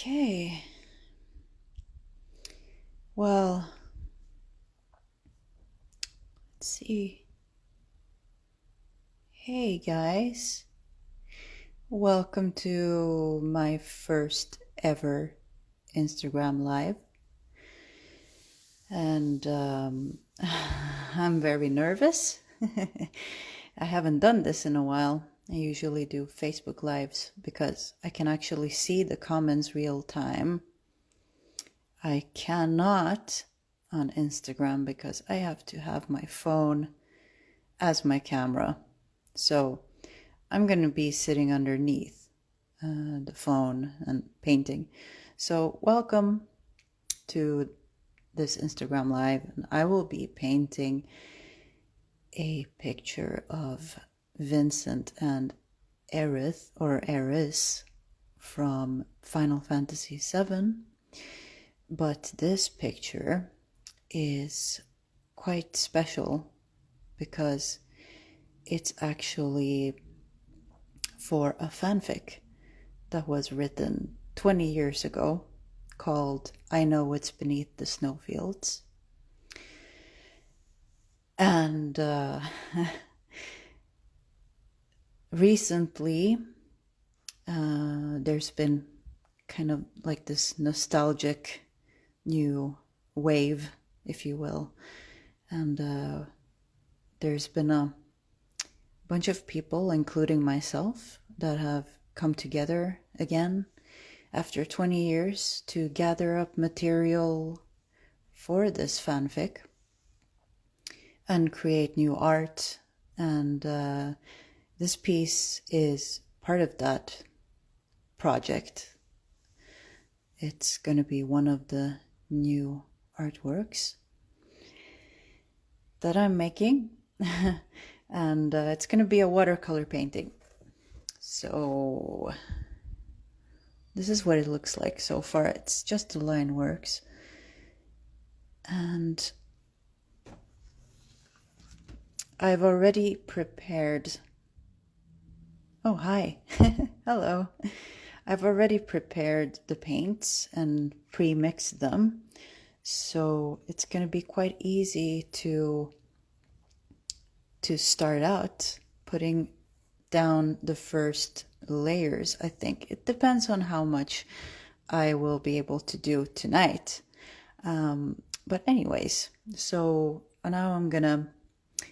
Okay. Well, let's see. Hey guys. Welcome to my first ever Instagram Live. And I'm very nervous. I haven't done this in a while. I usually do Facebook Lives because I can actually see the comments real time. I cannot on Instagram because I have to have my phone as my camera. So I'm going to be sitting underneath the phone and painting. So welcome to this Instagram Live, and I will be painting a picture of Vincent and Aeris from Final Fantasy VII. But this picture is quite special because it's actually for a fanfic that was written 20 years ago called I Know What's Beneath the Snowfields. And recently there's been kind of like this nostalgic new wave, if you will, and there's been a bunch of people, including myself, that have come together again after 20 years to gather up material for this fanfic and create new art. And this piece is part of that project. It's going to be one of the new artworks that I'm making. And it's going to be a watercolor painting. So this is what it looks like so far. It's just the line works. And I've already prepared... Oh, hi. Hello. I've already prepared the paints and pre-mixed them. So it's going to be quite easy to start out putting down the first layers. I think it depends on how much I will be able to do tonight. But anyways, so now I'm gonna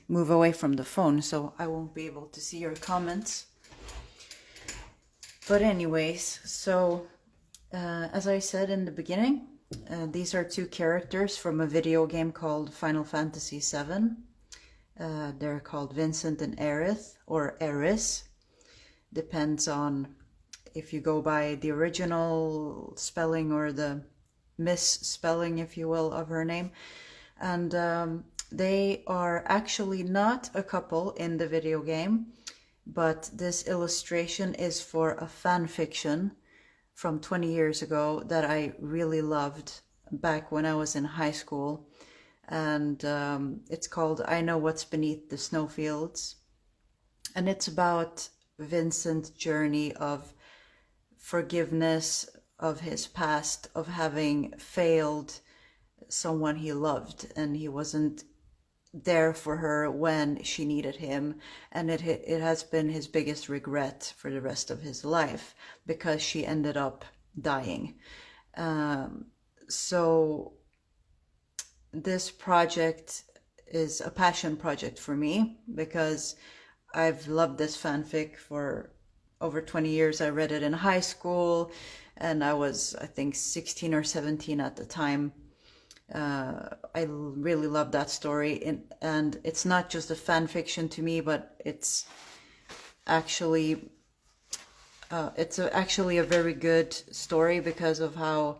move away from the phone so I won't be able to see your comments. But anyways, so as I said in the beginning, these are two characters from a video game called Final Fantasy VII. They're called Vincent and Aerith, or Aeris. Depends on if you go by the original spelling or the misspelling, if you will, of her name. And they are actually not a couple in the video game, but this illustration is for a fan fiction from 20 years ago that I really loved back when I was in high school. And it's called I Know What's Beneath the Snowfields. And it's about Vincent's journey of forgiveness of his past, of having failed someone he loved, and he wasn't there for her when she needed him. And it has been his biggest regret for the rest of his life because she ended up dying. So this project is a passion project for me because I've loved this fanfic for over 20 years. I read it in high school and I was, I think, 16 or 17 at the time. I really love that story, and it's not just a fan fiction to me, but it's actually actually a very good story because of how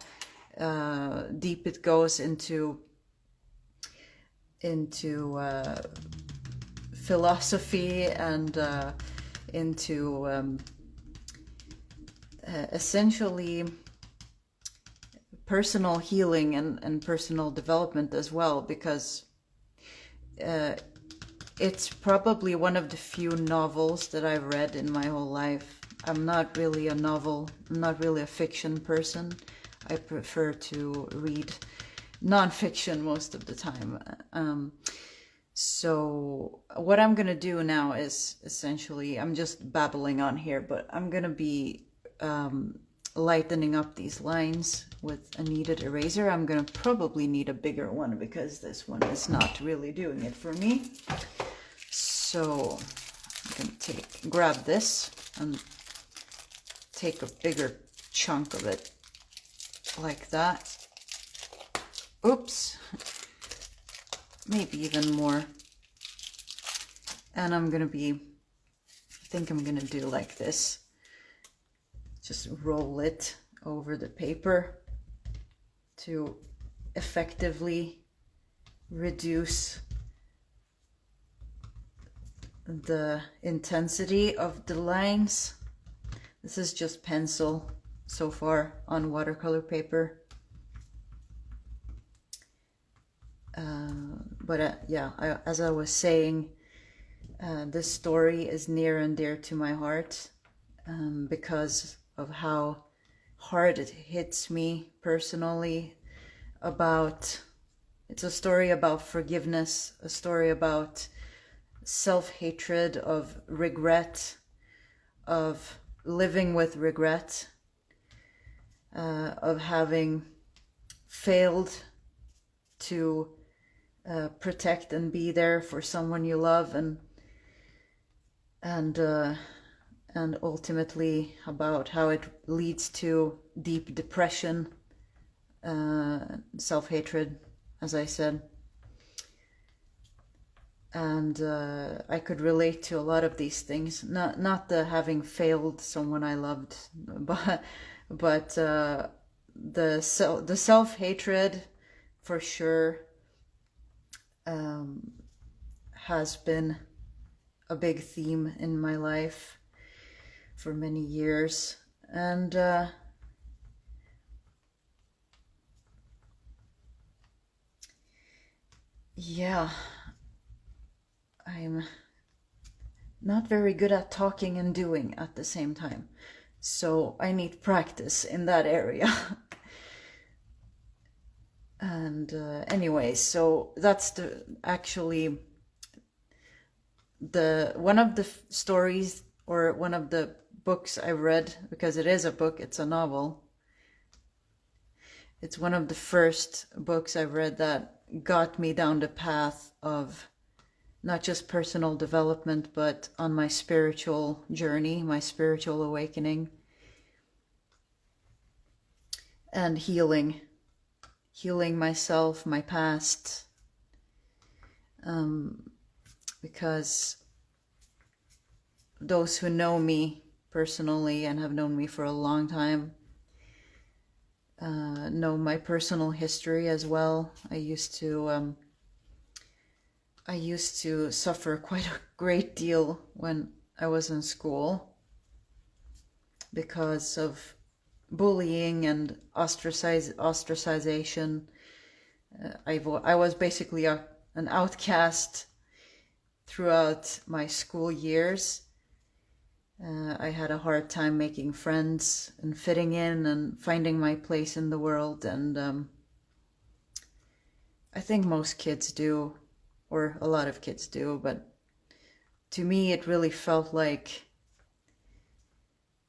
deep it goes into philosophy and into essentially personal healing and personal development as well, because it's probably one of the few novels that I've read in my whole life I'm not really a novel, I'm not really a fiction person. I prefer to read non-fiction most of the time. So what I'm gonna do now is essentially, I'm just babbling on here, but I'm gonna be lightening up these lines with a kneaded eraser. I'm gonna probably need a bigger one because this one is not really doing it for me. So I'm gonna grab this and take a bigger chunk of it like that. Oops. Maybe even more. And I think I'm gonna do like this. Just roll it over the paper to effectively reduce the intensity of the lines. This is just pencil so far on watercolor paper. But yeah, as I was saying, this story is near and dear to my heart because of how hard it hits me personally. It's a story about forgiveness, a story about self-hatred, of regret, of living with regret, of having failed to protect and be there for someone you love, and ultimately about how it leads to deep depression, self-hatred, as I said. And I could relate to a lot of these things, not the having failed someone I loved, but the self-hatred for sure has been a big theme in my life for many years. And yeah, I'm not very good at talking and doing at the same time, so I need practice in that area. And anyway, so that's actually one of the stories, or one of the books I read, because it is a book, it's a novel. It's one of the first books I've read that got me down the path of not just personal development, but on my spiritual journey, my spiritual awakening, and healing myself, my past, because those who know me personally and have known me for a long time know my personal history as well. I used to suffer quite a great deal when I was in school because of bullying and ostracization. I was basically an outcast throughout my school years. I had a hard time making friends and fitting in and finding my place in the world, and I think most kids do, or a lot of kids do, but to me it really felt like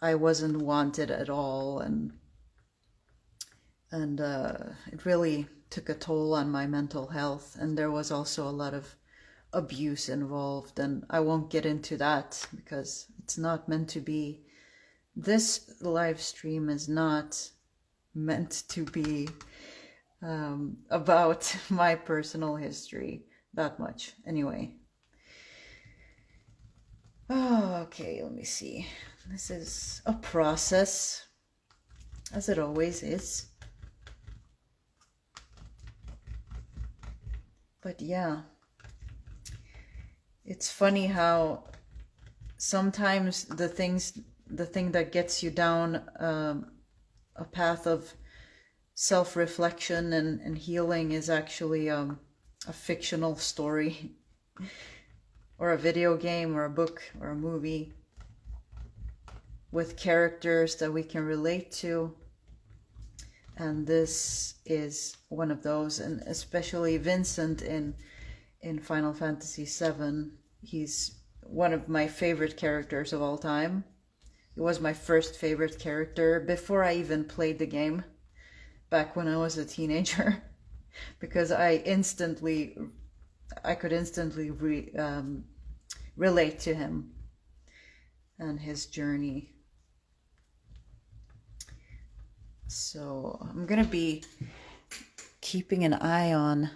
I wasn't wanted at all, and it really took a toll on my mental health, and there was also a lot of abuse involved, and I won't get into that because it's not meant to be. This live stream is not meant to be about my personal history that much. Anyway. Oh, okay, let me see. This is a process, as it always is. But yeah, it's funny how sometimes the thing that gets you down a path of self-reflection and healing is actually a fictional story or a video game or a book or a movie. with characters that we can relate to. And this is one of those, and especially Vincent in Final Fantasy VII. He's one of my favorite characters of all time. He was my first favorite character before I even played the game, back when I was a teenager, because I could instantly relate to him and his journey. So I'm gonna be keeping an eye on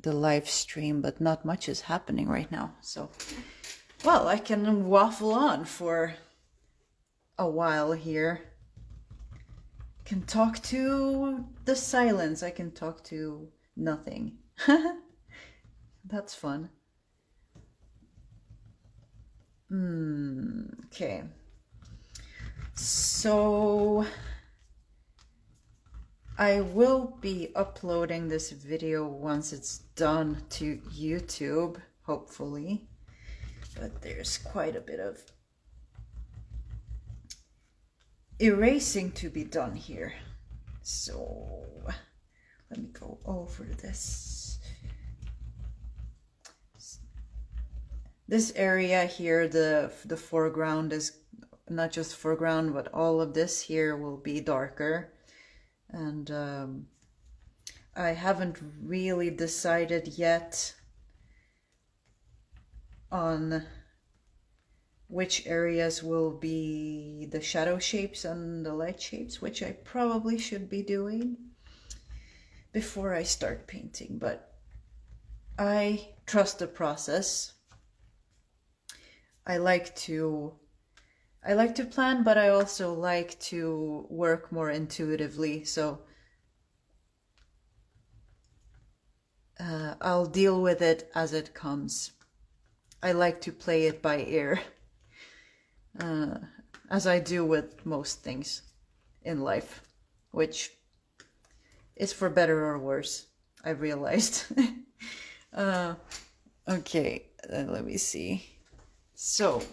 the live stream, but not much is happening right now. So, well, I can waffle on for a while here. Can talk to the silence. I can talk to nothing. That's fun. Okay. So I will be uploading this video once it's done to YouTube, hopefully. But there's quite a bit of erasing to be done here. So let me go over this. This area here, the foreground is not just foreground, but all of this here will be darker. And I haven't really decided yet on which areas will be the shadow shapes and the light shapes, which I probably should be doing before I start painting, but I trust the process. I like to plan, but I also like to work more intuitively, so I'll deal with it as it comes. I like to play it by ear, as I do with most things in life, which is for better or worse, I've realized. Okay, let me see. So,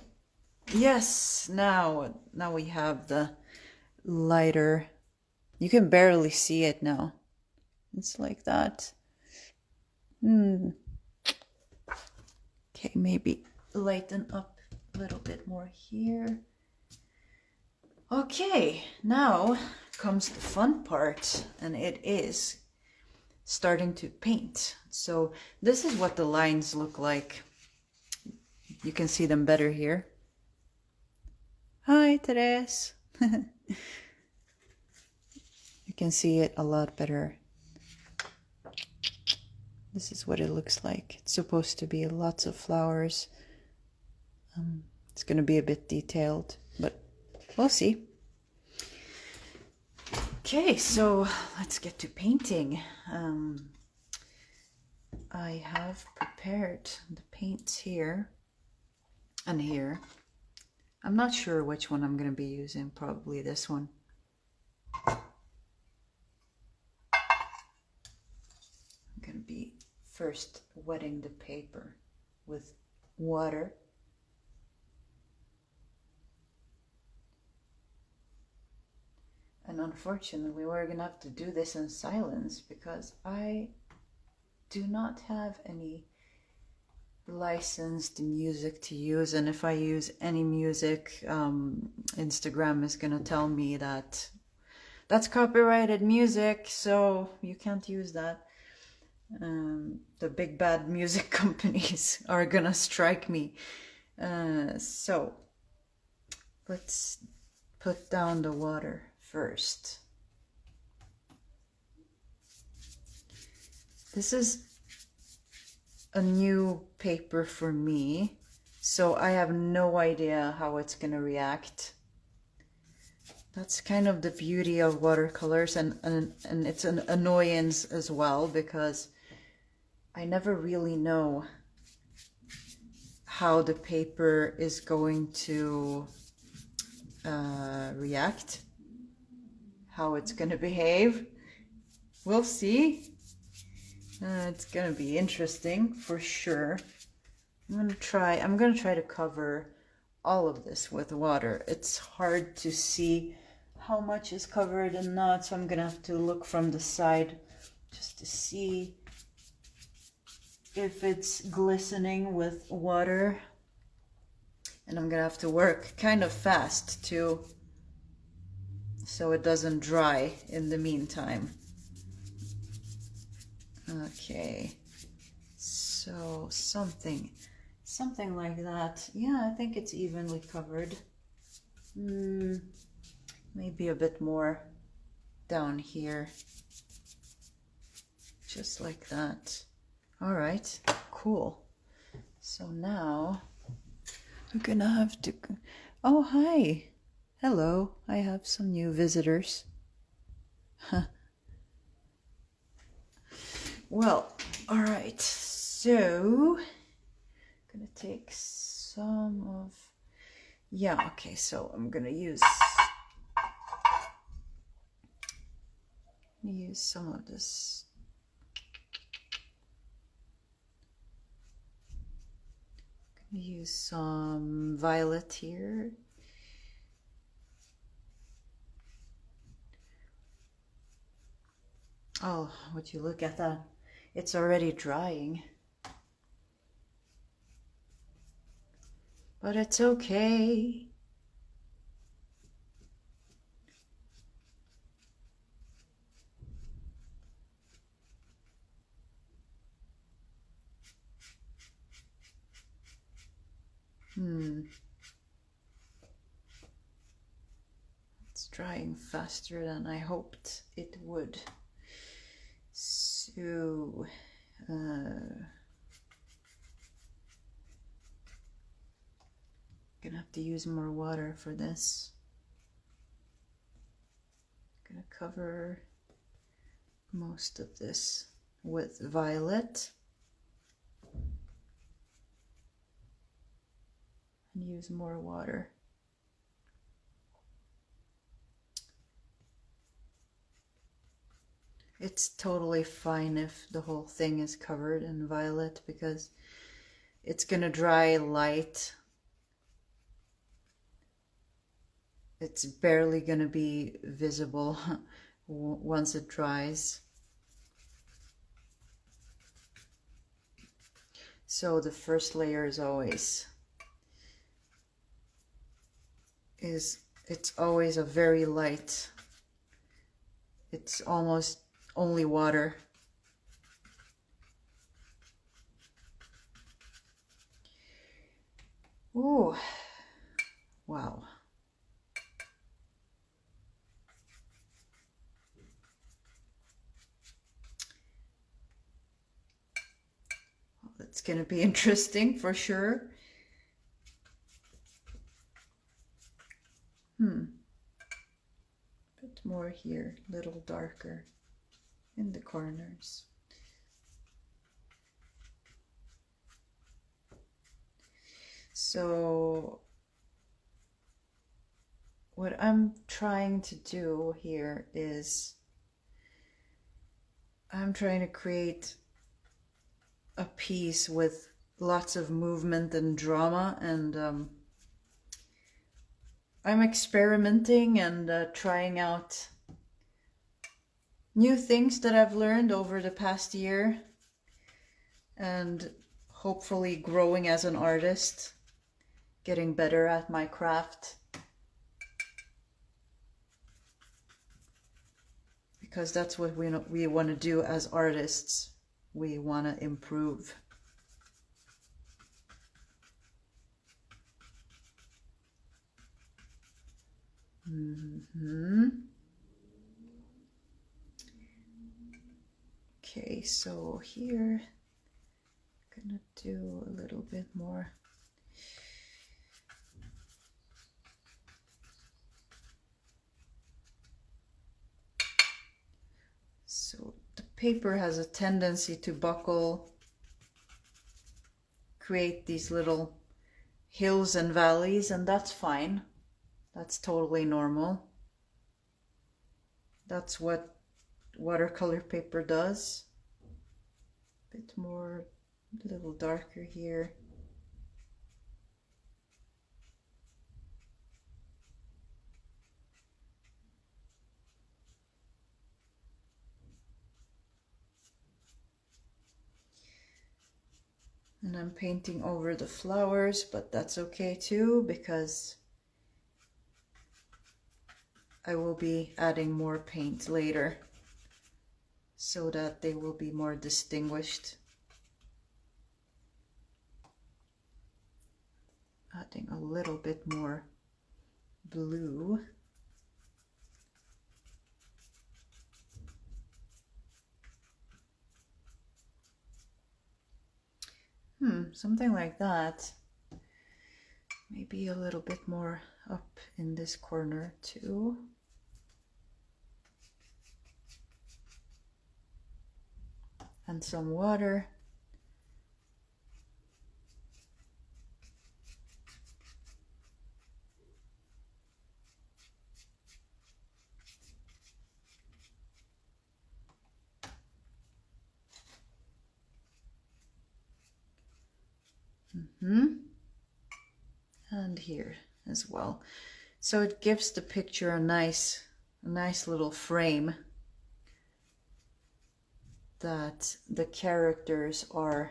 yes, now we have the lighter. You can barely see it now. It's like that. Okay, maybe lighten up a little bit more here. Okay, now comes the fun part, and it is starting to paint. So this is what the lines look like. You can see them better here. Hi, Therese. You can see it a lot better. This is what it looks like. It's supposed to be lots of flowers. It's going to be a bit detailed, but we'll see. Okay, so let's get to painting. I have prepared the paints here and here. I'm not sure which one I'm going to be using, probably this one. I'm going to be first wetting the paper with water. And unfortunately, we're going to have to do this in silence because I do not have any licensed music to use, and if I use any music, Instagram is gonna tell me that that's copyrighted music, so you can't use that. The big bad music companies are gonna strike me. So let's put down the water first. This is a new paper for me, so I have no idea how it's gonna react. That's kind of the beauty of watercolors, and it's an annoyance as well, because I never really know how the paper is going to react, how it's gonna behave. We'll see. It's gonna be interesting for sure. I'm gonna try to cover all of this with water. It's hard to see how much is covered and not, so I'm gonna have to look from the side just to see if it's glistening with water. And I'm gonna have to work kind of fast too, so it doesn't dry in the meantime. Okay, so something like that. Yeah, I think it's evenly covered. Maybe a bit more down here, just like that. All right, cool. So now we're gonna have to, oh, hi. Hello, I have some new visitors. Well, all right, so I'm gonna take some of, yeah, okay, so I'm gonna use some of this. I'm gonna use some violet here. Oh, would you look at that? It's already drying. But it's okay. It's drying faster than I hoped it would. So, gonna have to use more water for this. Gonna cover most of this with violet and use more water. It's totally fine if the whole thing is covered in violet because it's gonna dry light. It's barely gonna be visible once it dries. So the first layer is always, it's always a very light, it's almost only water. Ooh, wow. Well, that's gonna be interesting for sure. Bit more here, a little darker in the corners. So what I'm trying to do here is I'm trying to create a piece with lots of movement and drama, and I'm experimenting and trying out new things that I've learned over the past year and hopefully growing as an artist, getting better at my craft. Because that's what we want to do as artists. We want to improve. Okay, so here I'm gonna do a little bit more. So the paper has a tendency to buckle, create these little hills and valleys, and that's fine. That's totally normal. That's what watercolor paper does. A bit more, a little darker here. And I'm painting over the flowers, but that's okay too, because I will be adding more paint later so that they will be more distinguished. Adding a little bit more blue. Something like that. Maybe a little bit more up in this corner too. And some water. And here as well. So it gives the picture a nice little frame that the characters are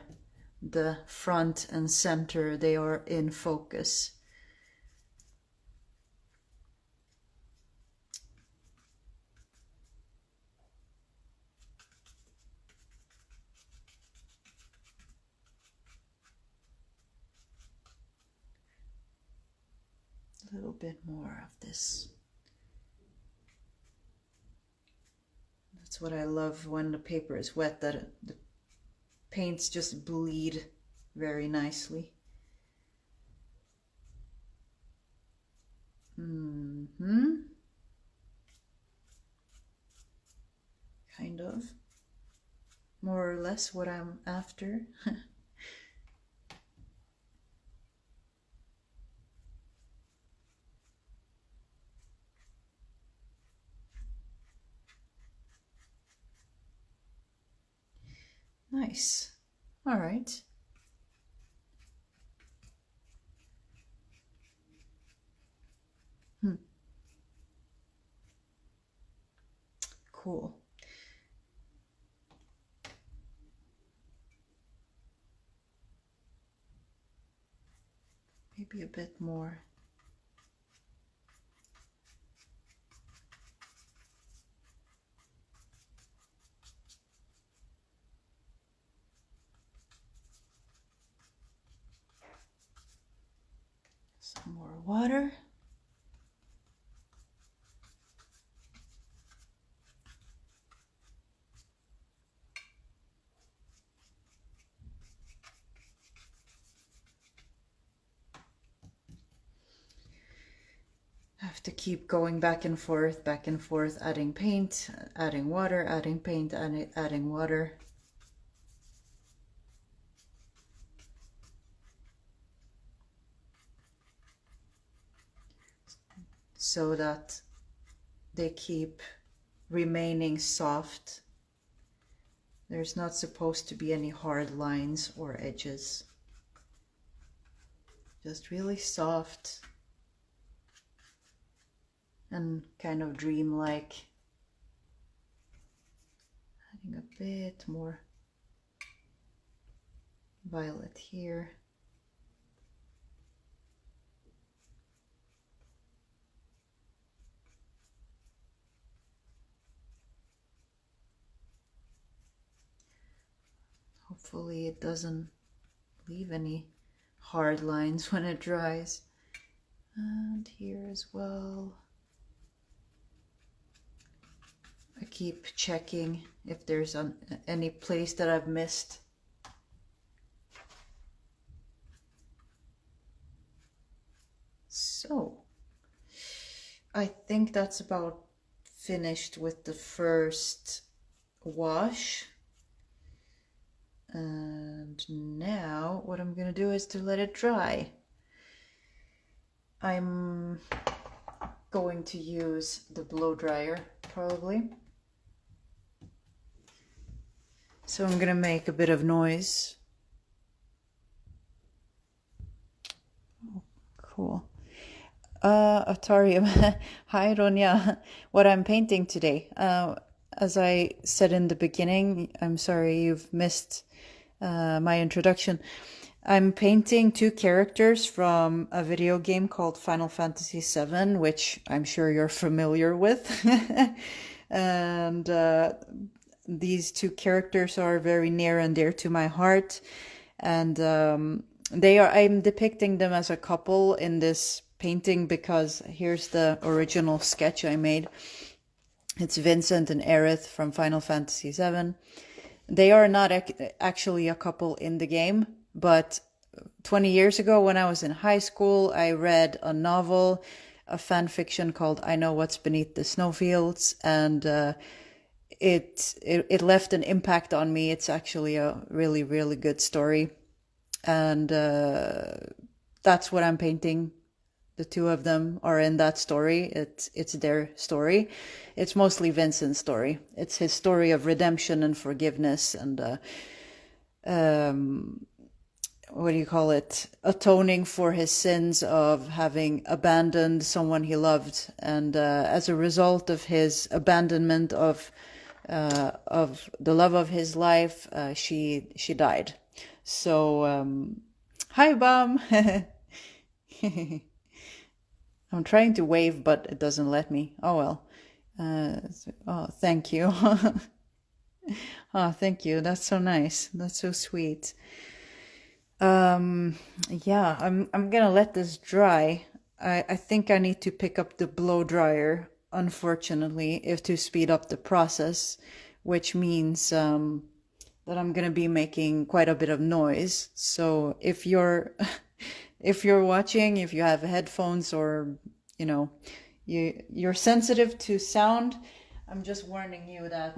the front and center, they are in focus. A little bit more of this. That's what I love when the paper is wet, that the paints just bleed very nicely. Kind of. More or less what I'm after. Nice. All right. Cool. Maybe a bit more. Some more water. Have to keep going back and forth, adding paint, adding water, adding paint, and adding water. So that they keep remaining soft. There's not supposed to be any hard lines or edges. Just really soft and kind of dreamlike. Adding a bit more violet here. Hopefully it doesn't leave any hard lines when it dries. And here as well. I keep checking if there's any place that I've missed. So, I think that's about finished with the first wash. And now what I'm going to do is to let it dry. I'm going to use the blow dryer probably. So I'm going to make a bit of noise. Oh, cool. Atarium. Hi, Ronja. What I'm painting today. As I said in the beginning, I'm sorry you've missed my introduction. I'm painting two characters from a video game called Final Fantasy VII, which I'm sure you're familiar with. And these two characters are very near and dear to my heart. And I'm depicting them as a couple in this painting because here's the original sketch I made. It's Vincent and Aerith from Final Fantasy VII. They are not actually a couple in the game, but 20 years ago when I was in high school, I read a novel, a fan fiction called I Know What's Beneath the Snowfields, and it left an impact on me. It's actually a really, really good story. And that's what I'm painting. The two of them are in that story. It's their story. It's mostly Vincent's story. It's his story of redemption and forgiveness and what do you call it? Atoning for his sins of having abandoned someone he loved, and as a result of his abandonment of the love of his life, she died. So hi, Bum. I'm trying to wave, but it doesn't let me. Oh well. Oh, thank you. Oh, thank you. That's so nice. That's so sweet. Yeah, I'm gonna let this dry. I think I need to pick up the blow dryer, unfortunately, if to speed up the process, which means that I'm gonna be making quite a bit of noise. So if you're if you're watching, if you have headphones or you're sensitive to sound, I'm just warning you that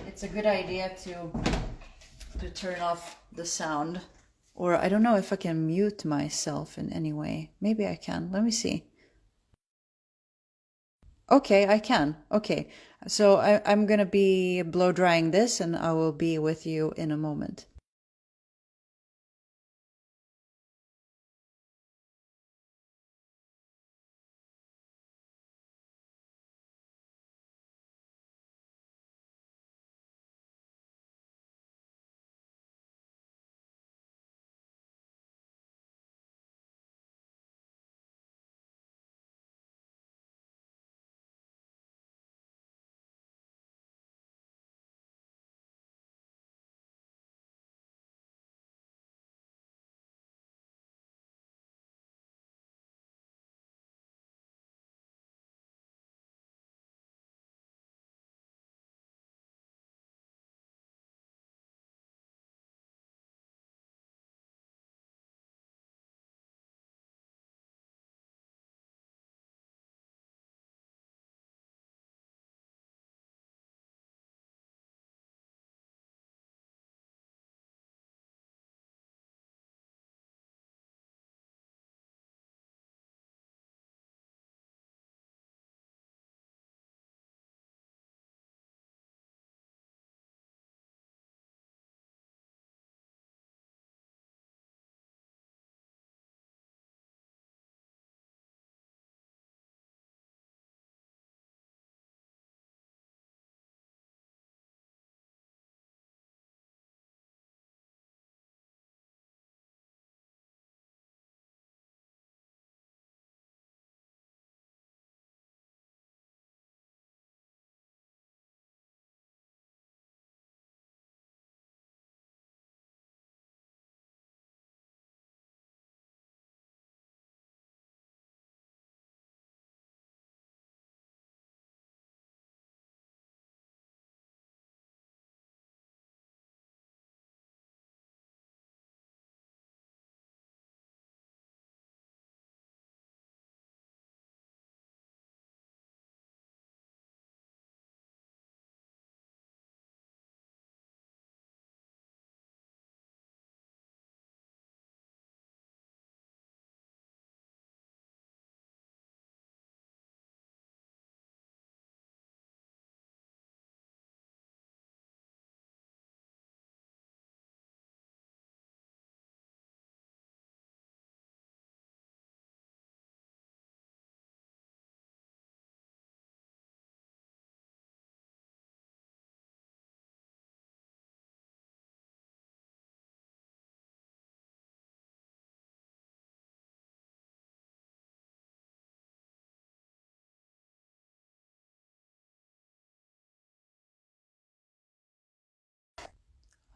it's a good idea to turn off the sound. Or I don't know if I can mute myself in any way. Maybe I can. Let me see. Okay, I can. Okay. So I'm gonna be blow drying this and I will be with you in a moment.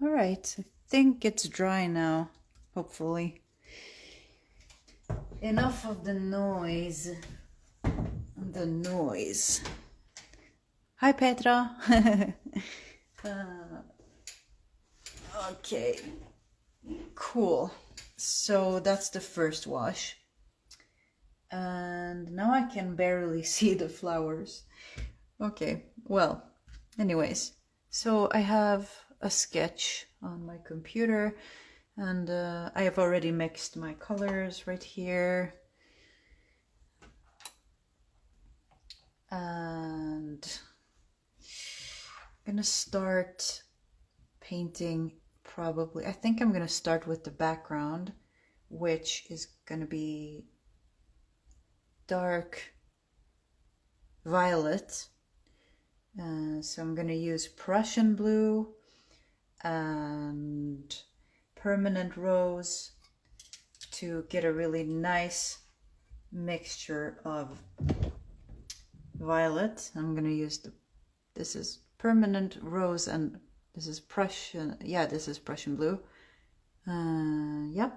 All right, I think it's dry now, hopefully. Enough of the noise. The noise. Hi, Petra. Okay, cool. So that's the first wash. And now I can barely see the flowers. Okay, well, anyways, so I have a sketch on my computer, and I have already mixed my colors right here. And I'm gonna start painting probably. I think I'm gonna start with the background, which is gonna be dark violet. So I'm gonna use Prussian blue and permanent rose to get a really nice mixture of violet. I'm gonna use this is permanent rose and this is Prussian, yeah, this is Prussian blue. Yeah,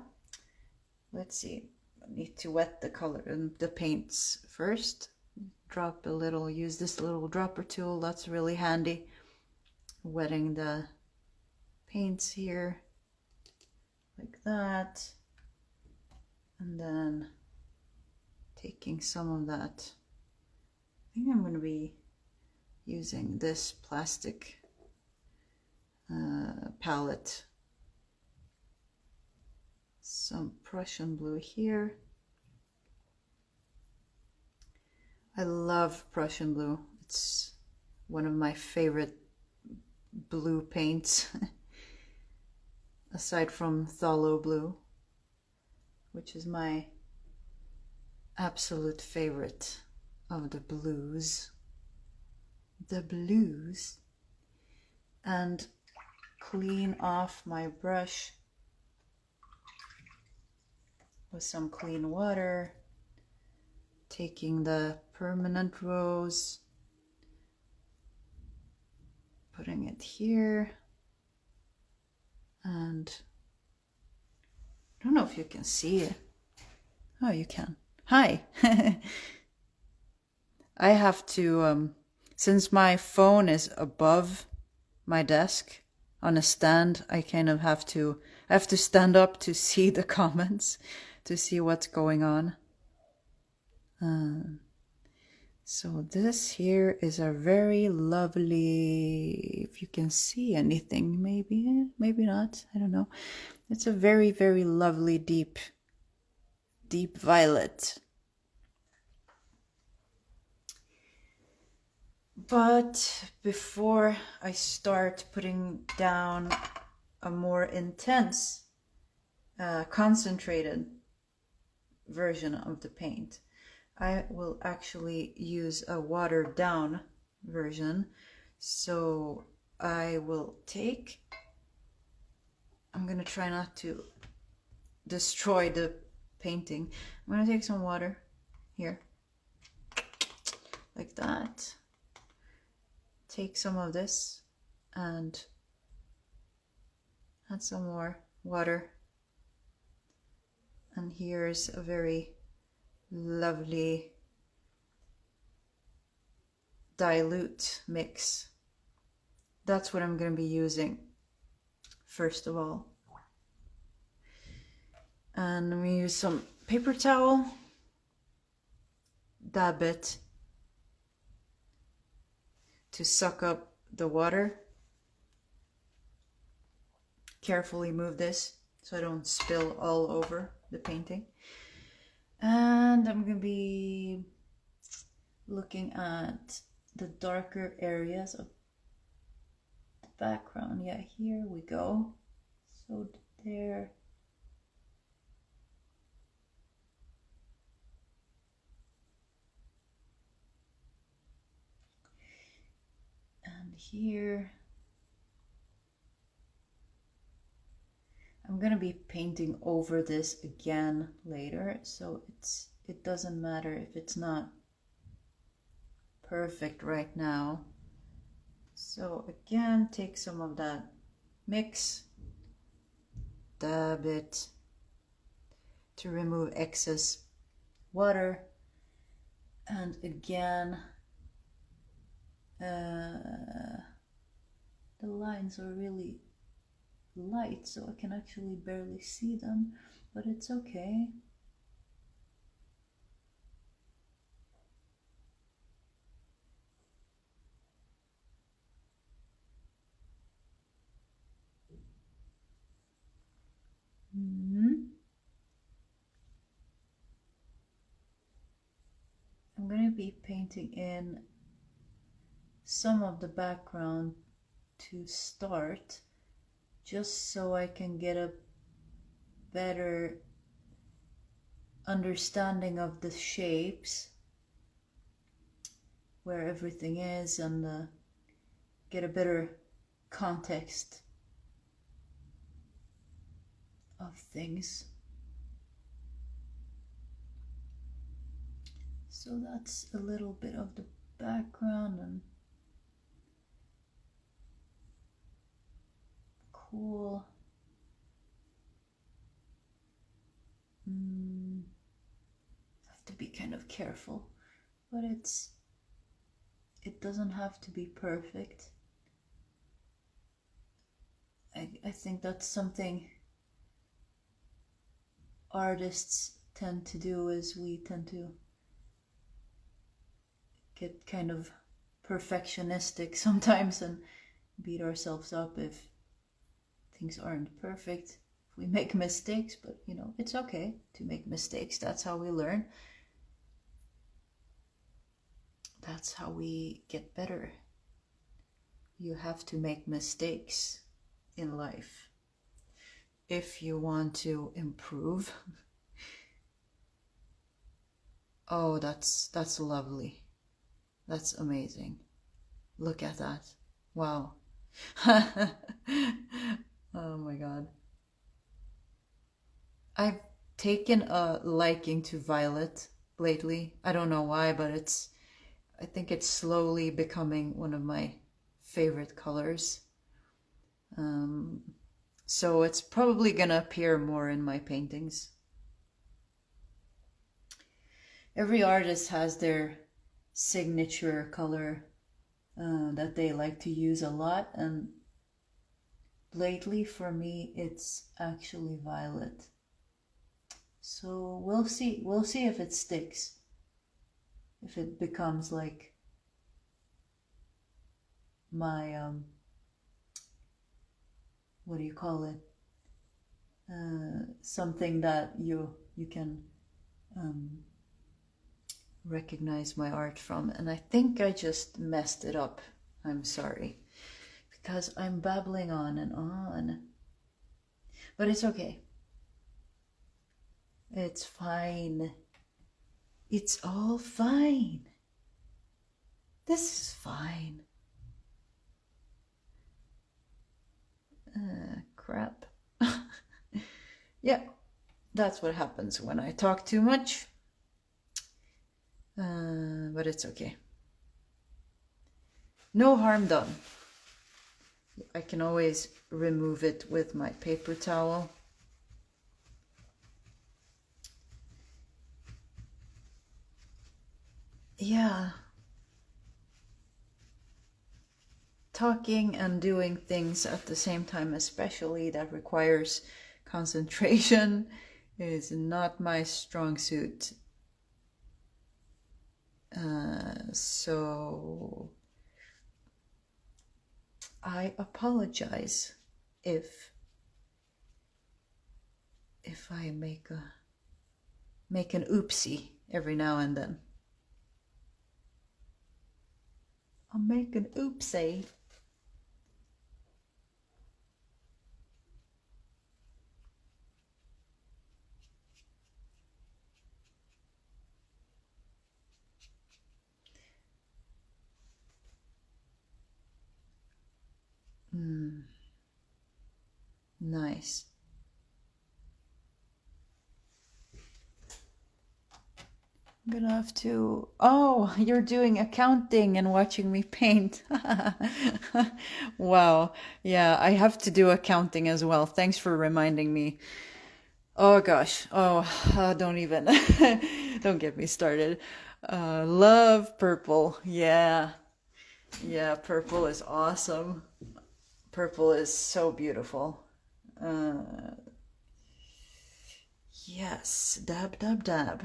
let's see, I need to wet the color and the paints first. Drop a little, use this little dropper tool, that's really handy. Wetting the paints here like that, and then taking some of that. I think I'm going to be using this plastic palette. Some Prussian blue here. I love Prussian blue. It's one of my favorite blue paints. Aside from phthalo blue, which is my absolute favorite of the blues. The blues. And clean off my brush with some clean water. Taking the permanent rose, putting it here, and I don't know if you can see it. Oh, you can. Hi. I have to, since my phone is above my desk on a stand, I kind of have to stand up to see the comments, to see what's going on. So this here is a very lovely, if you can see anything, maybe not, I don't know. It's a very, very lovely deep violet. But before I start putting down a more intense, concentrated version of the paint, I will actually use a watered down version. So I will take, I'm gonna try not to destroy the painting. I'm gonna take some water here, like that. Take some of this and add some more water. And here's a very lovely dilute mix. That's what I'm going to be using first of all. And I'm going to use some paper towel, dab it to suck up the water. Carefully move this so I don't spill all over the painting. And I'm going to be looking at the darker areas of the background. Yeah, here we go. So there. And here. I'm gonna be painting over this again later, so it doesn't matter if it's not perfect right now. So again, take some of that mix, dab it to remove excess water, and again the lines are really light, so I can actually barely see them, but it's okay. I'm going to be painting in some of the background to start, just so I can get a better understanding of the shapes, where everything is, and get a better context of things. So that's a little bit of the background, and cool. Have to be kind of careful, but it doesn't have to be perfect. I think that's something artists tend to do, is we tend to get kind of perfectionistic sometimes and beat ourselves up if things aren't perfect, if we make mistakes. But you know, it's okay to make mistakes. That's how we learn. That's how we get better. You have to make mistakes in life if you want to improve. Oh, that's lovely. That's amazing. Look at that. Wow. Oh my god. I've taken a liking to violet lately. I don't know why, but I think it's slowly becoming one of my favorite colors. So it's probably gonna appear more in my paintings. Every artist has their signature color that they like to use a lot, and lately for me it's actually violet. So we'll see if it sticks, if it becomes like my what do you call it, something that you can recognize my art from. And I think I just messed it up. I'm sorry, because I'm babbling on and on, but it's okay. It's fine. It's all fine. This is fine. Crap. Yeah, that's what happens when I talk too much. But it's okay. No harm done. I can always remove it with my paper towel. Yeah. Talking and doing things at the same time, especially that requires concentration, is not my strong suit. So I apologize if I make an oopsie every now and then. I'll make an oopsie. Nice. I'm gonna have to... Oh, you're doing accounting and watching me paint. Wow. Yeah, I have to do accounting as well. Thanks for reminding me. Oh gosh. Oh, don't even. Don't get me started. Love purple. Yeah. Yeah, purple is awesome. Purple is so beautiful. Yes. Dab, dab, dab.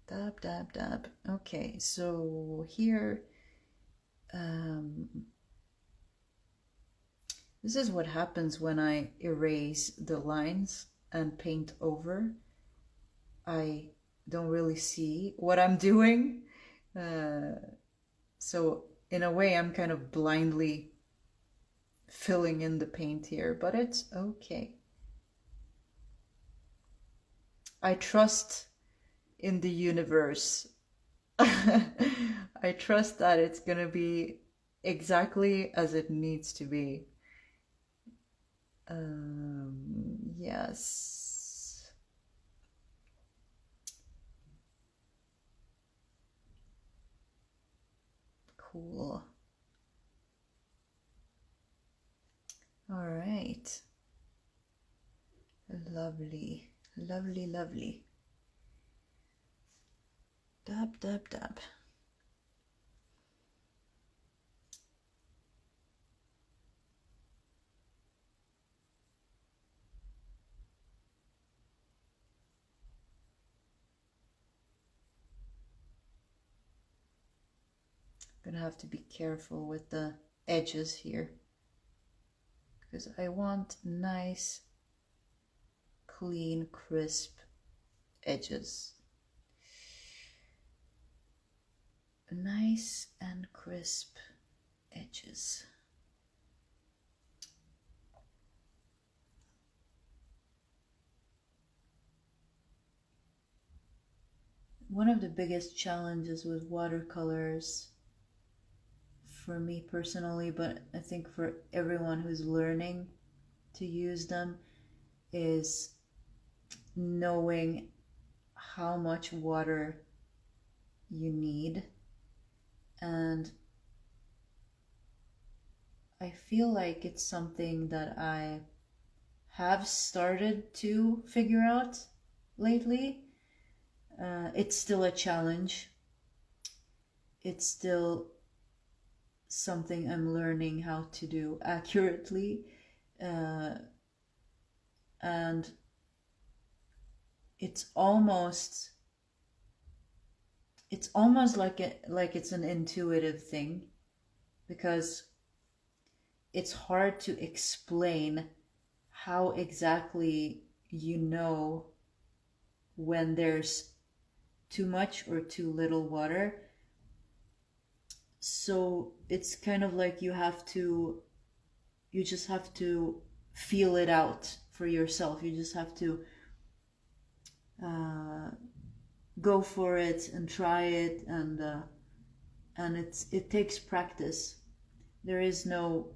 Dab, dab, dab. Okay, so here, this is what happens when I erase the lines and paint over. I don't really see what I'm doing. So in a way, I'm kind of blindly filling in the paint here, but it's okay. I trust in the universe. I trust that it's gonna be exactly as it needs to be. Yes. Cool. All right. Lovely, lovely, lovely. Dab, dab, dab. Gonna have to be careful with the edges here because I want nice, clean, crisp edges. Nice and crisp edges. One of the biggest challenges with watercolors for me personally, but I think for everyone who's learning to use them, is knowing how much water you need. And I feel like it's something that I have started to figure out lately. It's still a challenge. It's still something I'm learning how to do accurately. And it's almost like it's an intuitive thing, because it's hard to explain how exactly you know when there's too much or too little water. So it's kind of like you just have to feel it out for yourself. You just have to go for it and try it, and it takes practice. There is no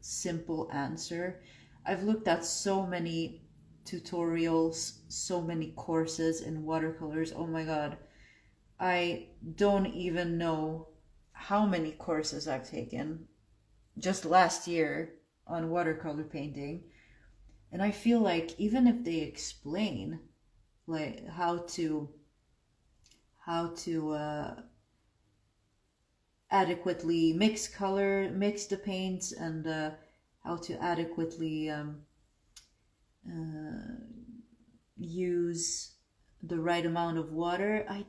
simple answer. I've looked at so many tutorials, so many courses in watercolors. Oh my god, I don't even know how many courses I've taken just last year on watercolor painting. And I feel like even if they explain like how to adequately mix the paints, and how to adequately use the right amount of water, I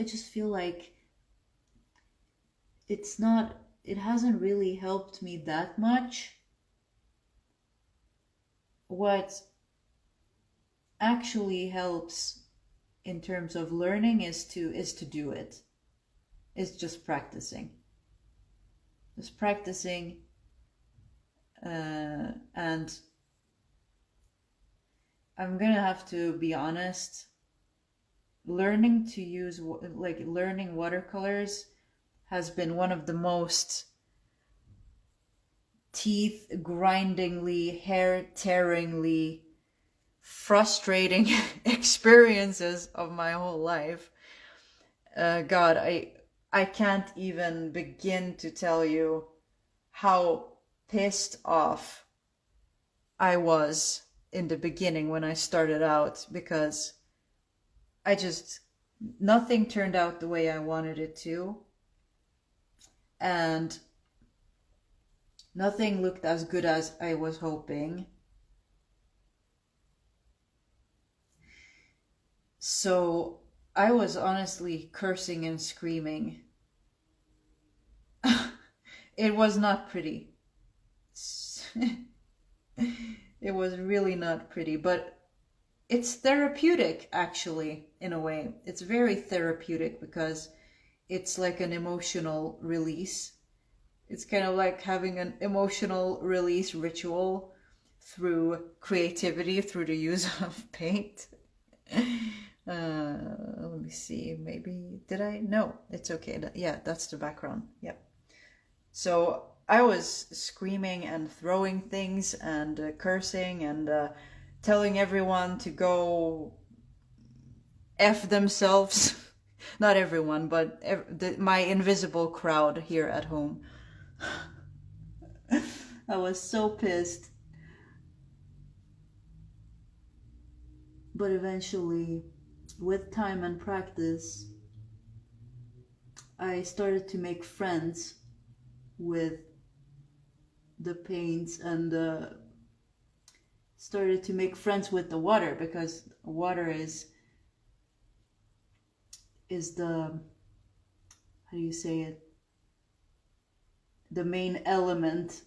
just feel like it hasn't really helped me that much. What actually helps in terms of learning is to do it. It's just practicing. And I'm gonna have to be honest, learning watercolors has been one of the most teeth grindingly, hair tearingly frustrating experiences of my whole life. God, I can't even begin to tell you how pissed off I was in the beginning when I started out, because nothing turned out the way I wanted it to, and nothing looked as good as I was hoping. So I was honestly cursing and screaming. It was not pretty. It was really not pretty, but it's therapeutic, actually, in a way. It's very therapeutic because it's like an emotional release. It's kind of like having an emotional release ritual through creativity, through the use of paint. Let me see, maybe, did I? No, it's okay. Yeah, that's the background. Yep. So I was screaming and throwing things and cursing and telling everyone to go F themselves. Not everyone, but my invisible crowd here at home. I was so pissed. But eventually, with time and practice, I started to make friends with the paints and started to make friends with the water, because water is the, how do you say it, the main element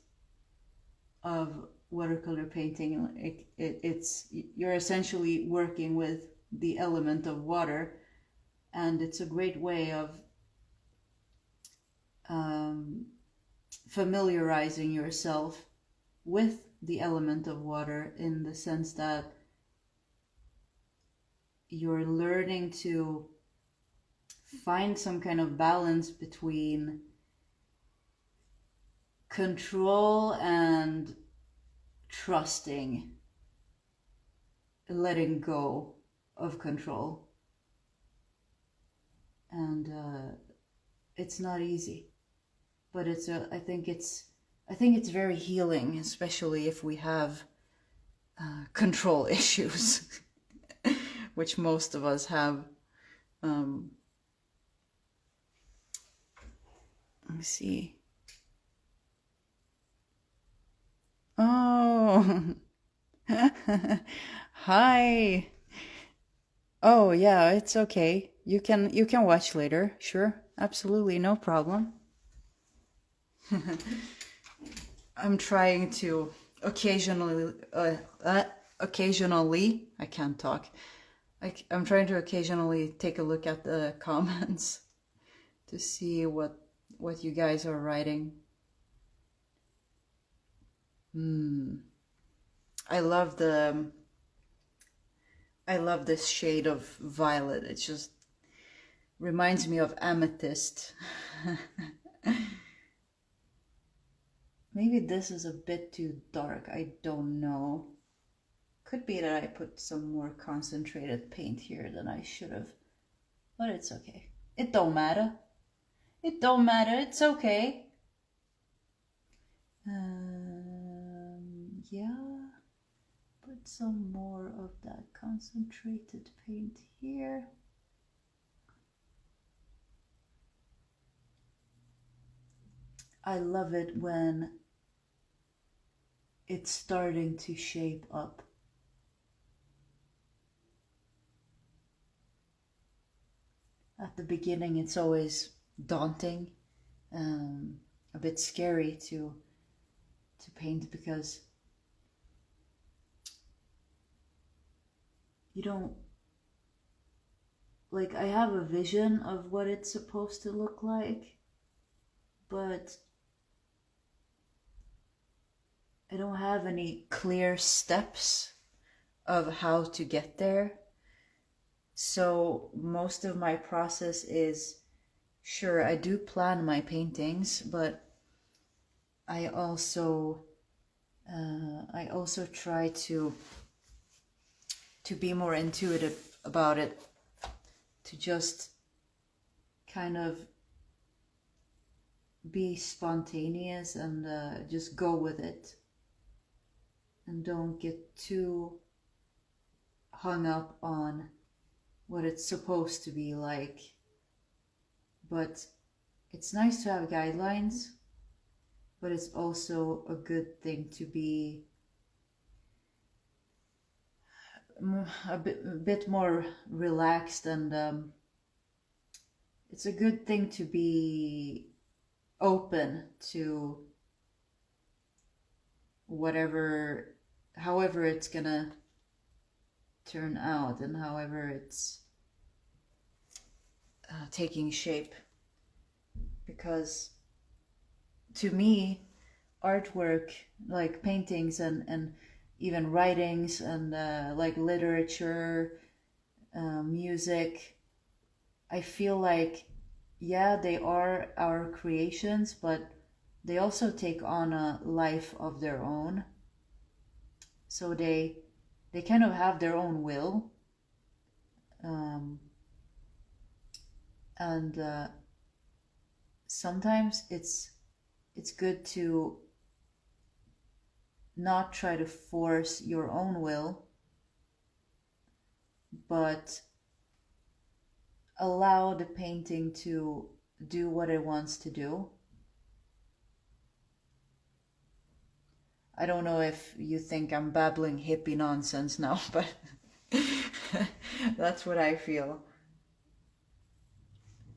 of watercolor painting. It's you're essentially working with the element of water, and it's a great way of familiarizing yourself with the element of water, in the sense that you're learning to find some kind of balance between control and trusting, letting go of control. And it's not easy, but I think it's very healing, especially if we have control issues, which most of us have. Let me see. Oh, hi. Oh yeah, it's okay. You can watch later. Sure, absolutely, no problem. I'm trying to occasionally I can't talk. I'm trying to occasionally take a look at the comments to see what you guys are writing. I love this shade of violet. It just reminds me of amethyst. Maybe this is a bit too dark. I don't know. Could be that I put some more concentrated paint here than I should have. But it's okay. It don't matter. It don't matter. It's okay. Yeah. Put some more of that concentrated paint here. I love it when it's starting to shape up. At the beginning, it's always daunting, a bit scary to paint, because you don't, like, I have a vision of what it's supposed to look like, but I don't have any clear steps of how to get there. So most of my process is, sure, I do plan my paintings, but I also try to to be more intuitive about it, to just kind of be spontaneous and just go with it, and don't get too hung up on what it's supposed to be like. But it's nice to have guidelines, but it's also a good thing to be a bit more relaxed, and it's a good thing to be open to however it's gonna turn out, and however it's taking shape. Because to me, artwork, like paintings and even writings and like literature, music, I feel like, yeah, they are our creations, but they also take on a life of their own. So they kind of have their own will, and sometimes it's good to not try to force your own will, but allow the painting to do what it wants to do. I don't know if you think I'm babbling hippie nonsense now, but that's what I feel.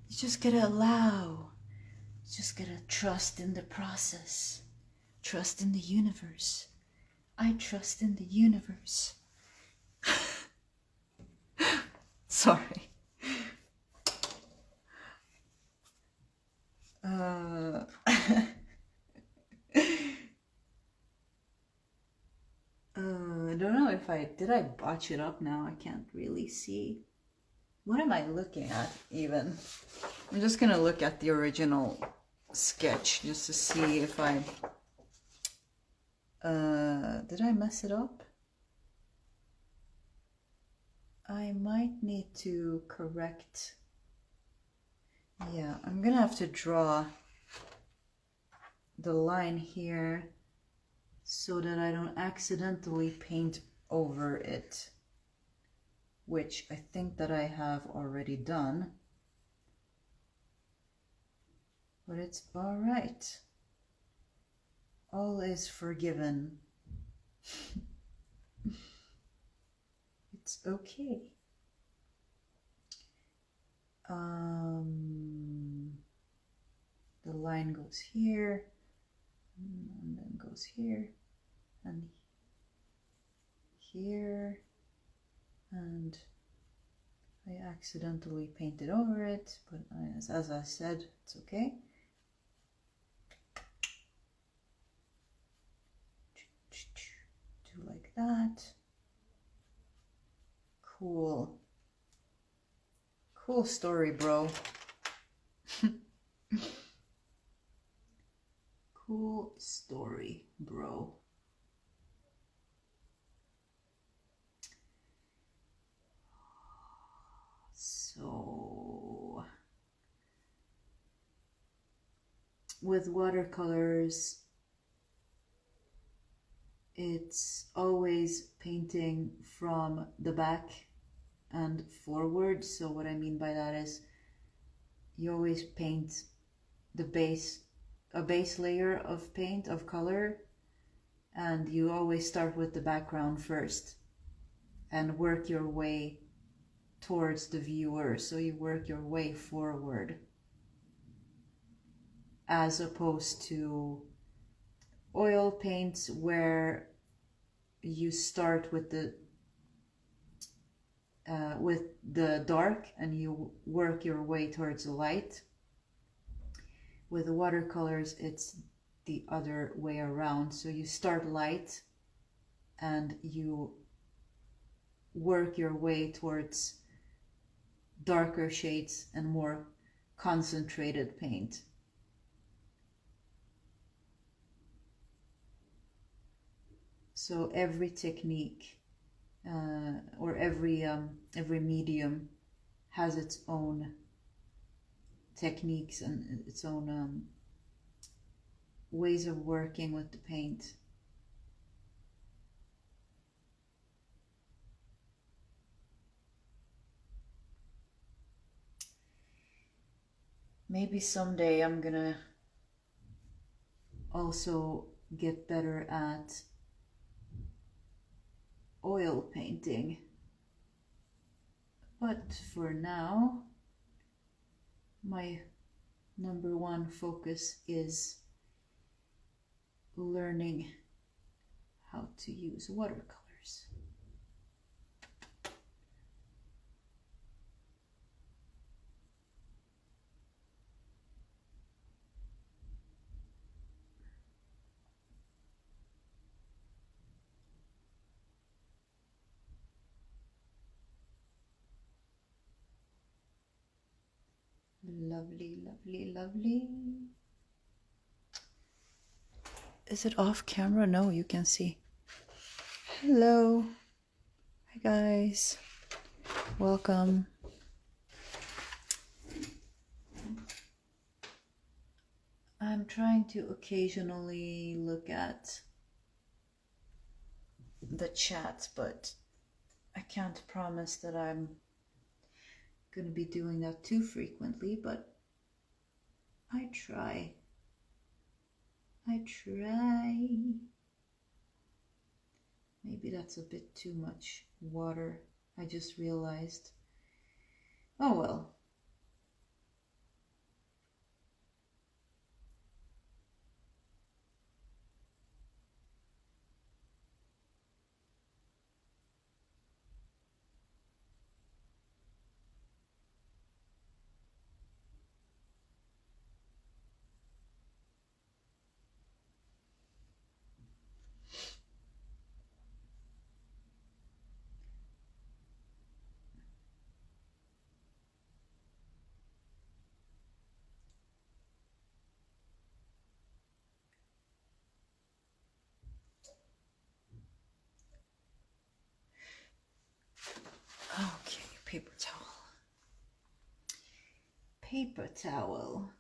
You just gotta allow. You just gotta trust in the process. Trust in the universe. I trust in the universe. Sorry. I don't know if did I botch it up now? I can't really see. What am I looking at even? I'm just gonna look at the original sketch just to see if did I mess it up? I might need to correct. Yeah, I'm gonna have to draw the line here so that I don't accidentally paint over it, which I think that I have already done, but it's all right. All is forgiven. It's okay. The line goes here, and then goes here, and here, and I accidentally painted over it, but as I said, it's okay. Do like that. Cool. Cool story, bro. Cool story, bro. So, with watercolors, it's always painting from the back and forward. So what I mean by that is you always paint the base, a base layer of paint, of color, and you always start with the background first and work your way towards the viewer. So you work your way forward, as opposed to oil paints where you start with the dark and you work your way towards the light. With the watercolors, it's the other way around. So you start light and you work your way towards darker shades and more concentrated paint. So every technique or every medium has its own techniques and its own ways of working with the paint. Maybe someday I'm gonna also get better at oil painting. But for now, my number one focus is learning how to use watercolors. Lovely, lovely, lovely. Is it off camera? No, you can see. Hello. Hi guys. Welcome. I'm trying to occasionally look at the chat, but I can't promise that I'm going to be doing that too frequently, but I try. Maybe that's a bit too much water, I just realized. Oh well. Okay, paper towel. Paper towel.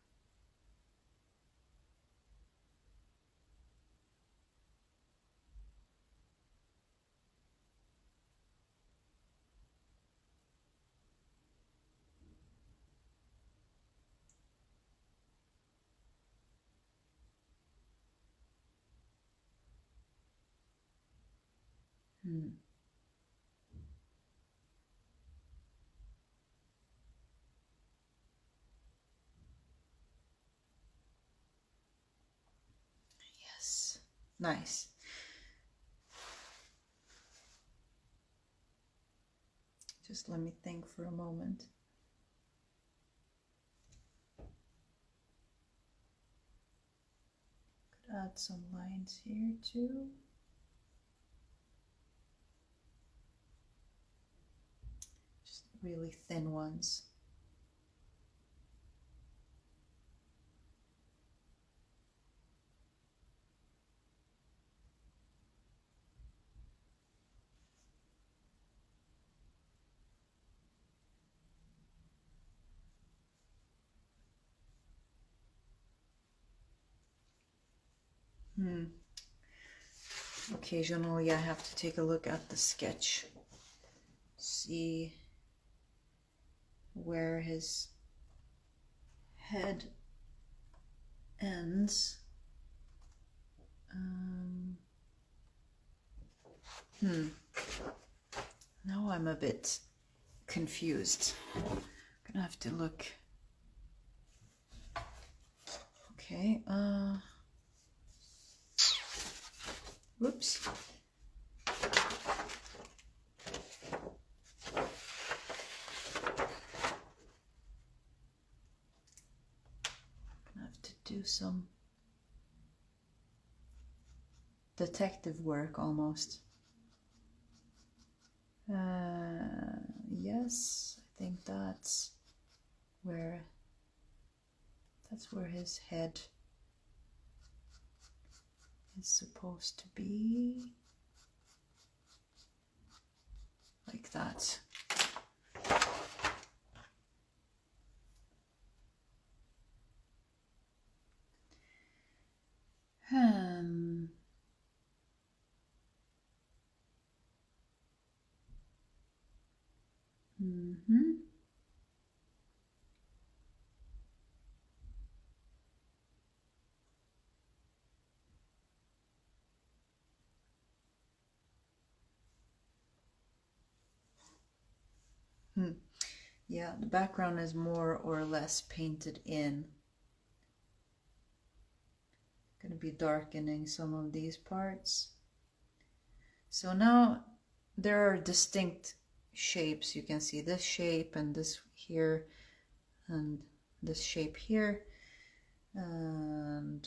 Yes, nice. Just let me think for a moment. Could add some lines here too. Just really thin ones. Occasionally I have to take a look at the sketch, see where his head ends. Now I'm a bit confused. I'm gonna have to look. Okay, whoops. Gonna have to do some detective work almost. Yes, I think that's where his head is supposed to be. like that. Yeah, the background is more or less painted in. Going to be darkening some of these parts. So now there are distinct shapes. You can see this shape and this here and this shape here. And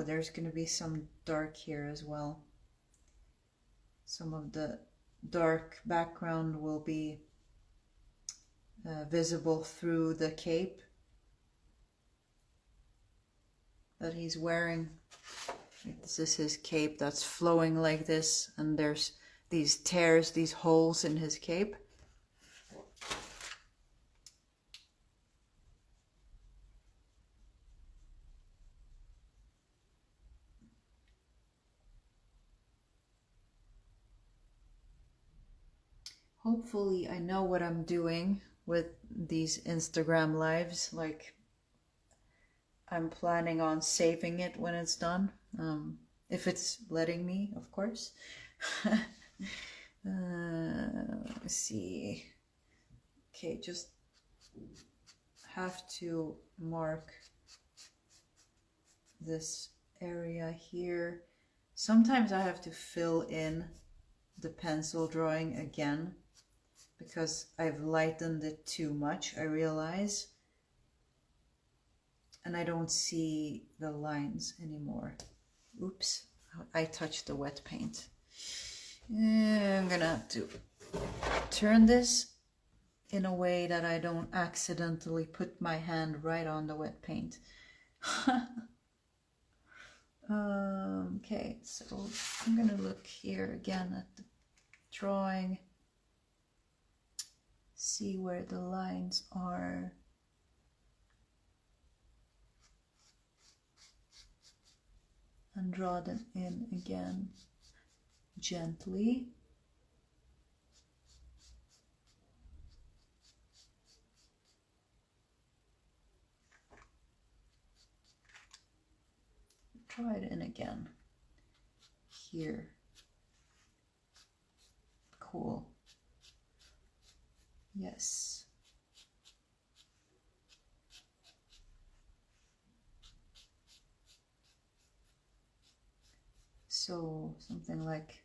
there's gonna be some dark here as well. Some of the dark background will be visible through the cape that he's wearing. This is his cape that's flowing like this, and there's these tears, these holes in his cape. Hopefully I know what I'm doing with these Instagram lives. Like, I'm planning on saving it when it's done. If it's letting me, of course. Let's see. Okay, just have to mark this area here. Sometimes I have to fill in the pencil drawing again because I've lightened it too much, I realize. And I don't see the lines anymore. Oops, I touched the wet paint. I'm gonna have to turn this in a way that I don't accidentally put my hand right on the wet paint. Okay, so I'm gonna look here again at the drawing, see where the lines are. And draw them in again, gently. Try it in again. Here. Cool. Yes. So something like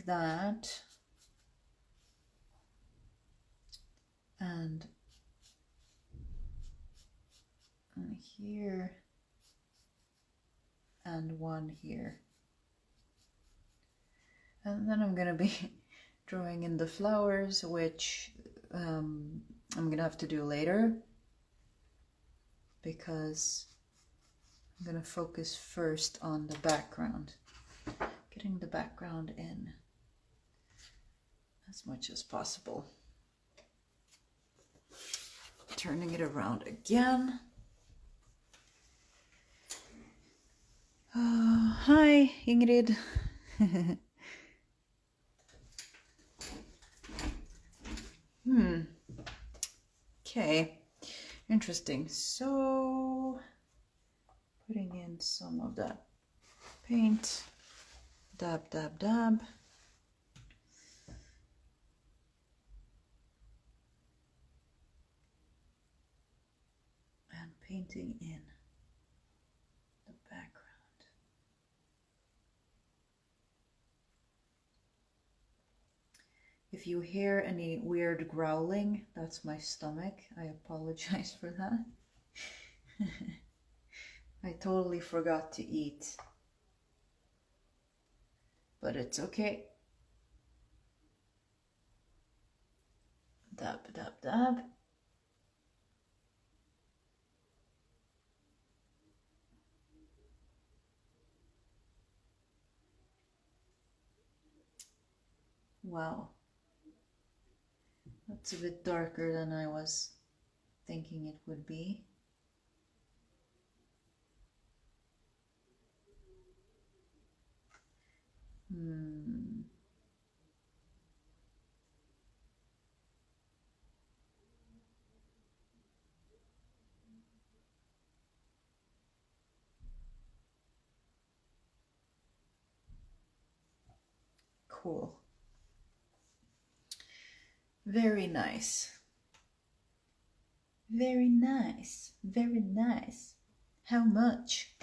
that. And here and one here. And then I'm gonna be drawing in the flowers, which I'm gonna have to do later because I'm gonna focus first on the background, getting the background in as much as possible. Turning it around again. Hi, Ingrid. Okay, interesting. So, putting in some of that paint. Dab, dab, dab. And painting in the background. If you hear any weird growling, that's my stomach. I apologize for that. I totally forgot to eat. But it's okay. Dab, dab, dab. Wow. That's a bit darker than I was thinking it would be. Cool. Very nice. Very nice. Very nice. How much?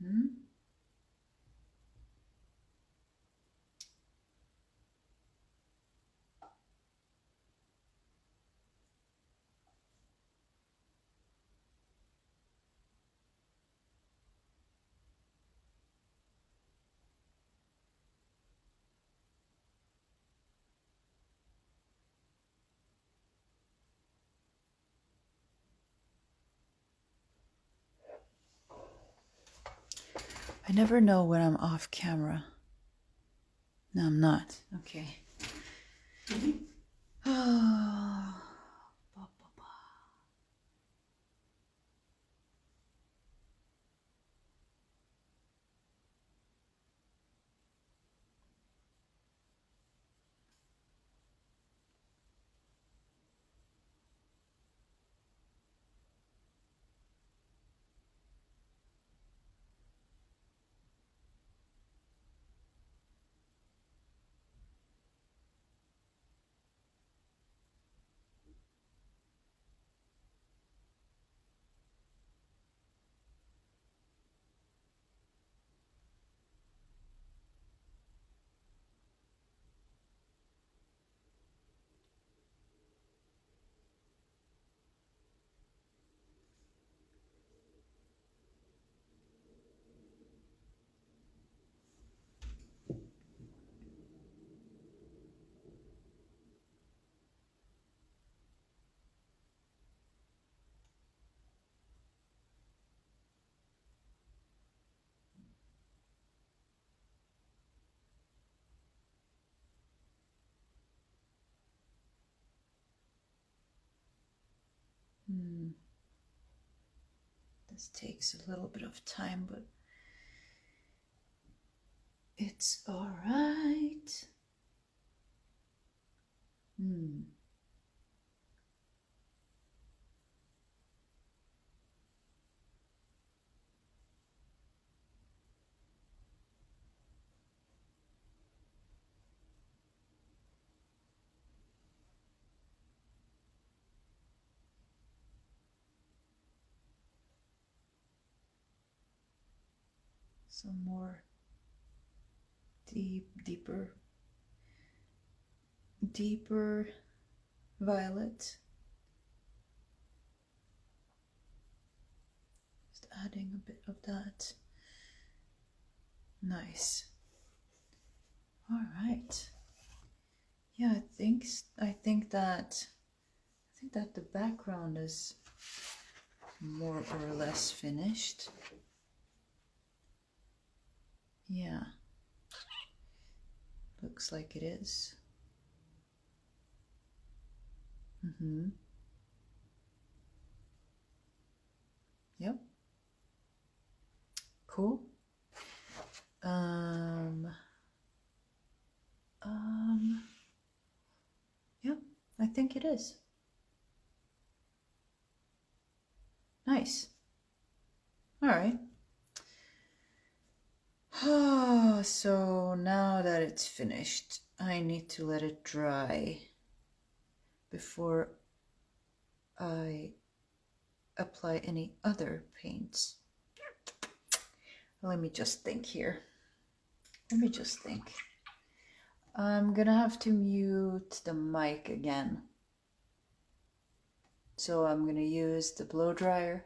Mm-hmm. I never know when I'm off camera. No, I'm not. Okay. Oh. This takes a little bit of time, but it's all right. Some more deeper violet. Just adding a bit of that. Nice. All right. Yeah, I think that the background is more or less finished. Yeah. Looks like it is. Yep. Cool. Yep, I think it is. Nice. All right. So now that it's finished, I need to let it dry before I apply any other paints. Let me just think here. I'm gonna have to mute the mic again. So I'm gonna use the blow dryer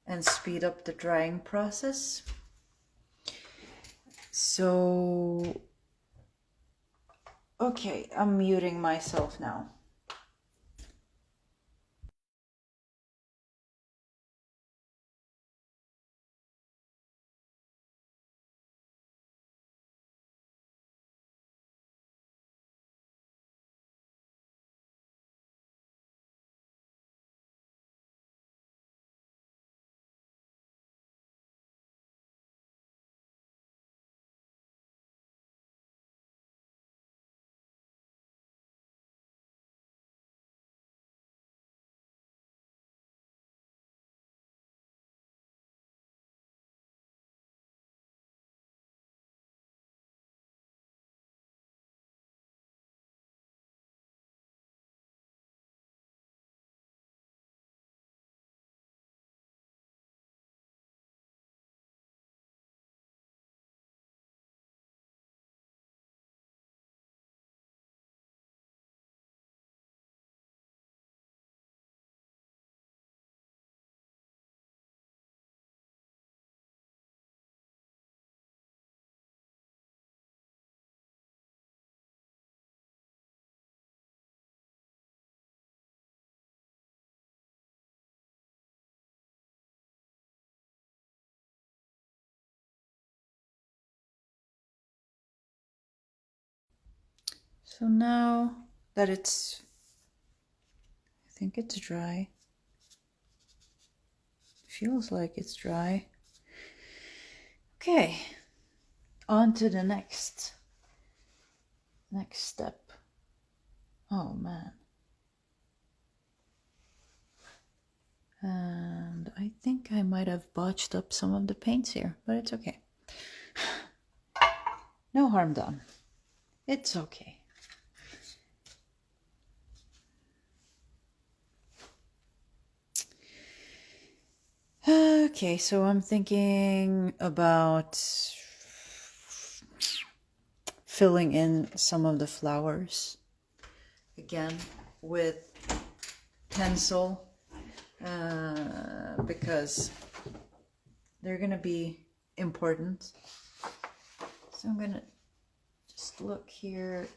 and speed up the drying process. So, okay, I'm muting myself now. So now that I think it's dry. Feels like it's dry. Okay, on to the next step. Oh man. And I think I might have botched up some of the paints here, but it's okay. No harm done. It's okay. Okay, so I'm thinking about filling in some of the flowers again with pencil because they're gonna be important. So I'm gonna just look here.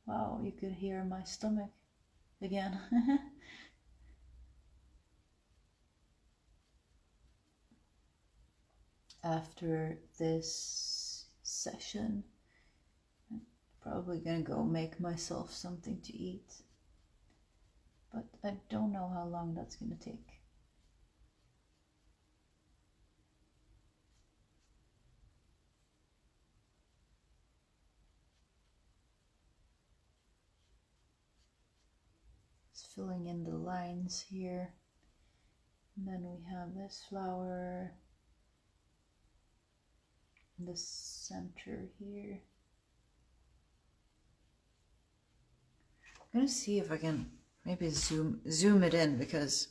Wow, you could hear my stomach again. After this session, I'm probably gonna go make myself something to eat, but I don't know how long that's gonna take. Just filling in the lines here, and then we have this flower in the center here. I'm gonna see if I can maybe zoom it in, because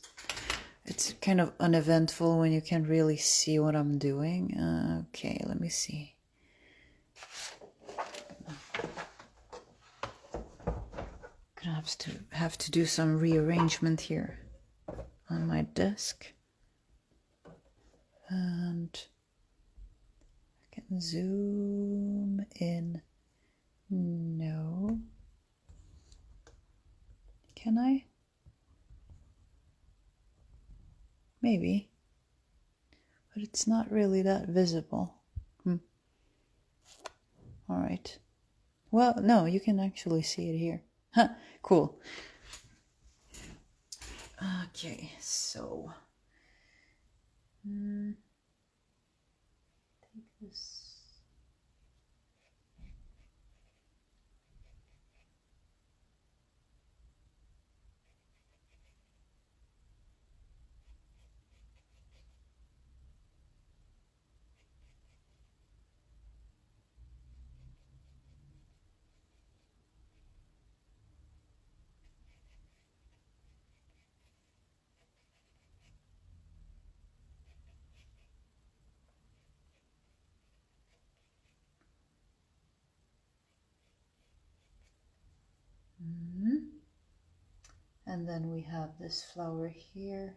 it's kind of uneventful when you can't really see what I'm doing. Okay, let me see. Gonna have to do some rearrangement here on my desk, and I can zoom in. No, can I? Maybe, but but it's not really that visible. All right. Well, no, you can actually see it here. Huh, cool. Okay, so take this. And then we have this flower here.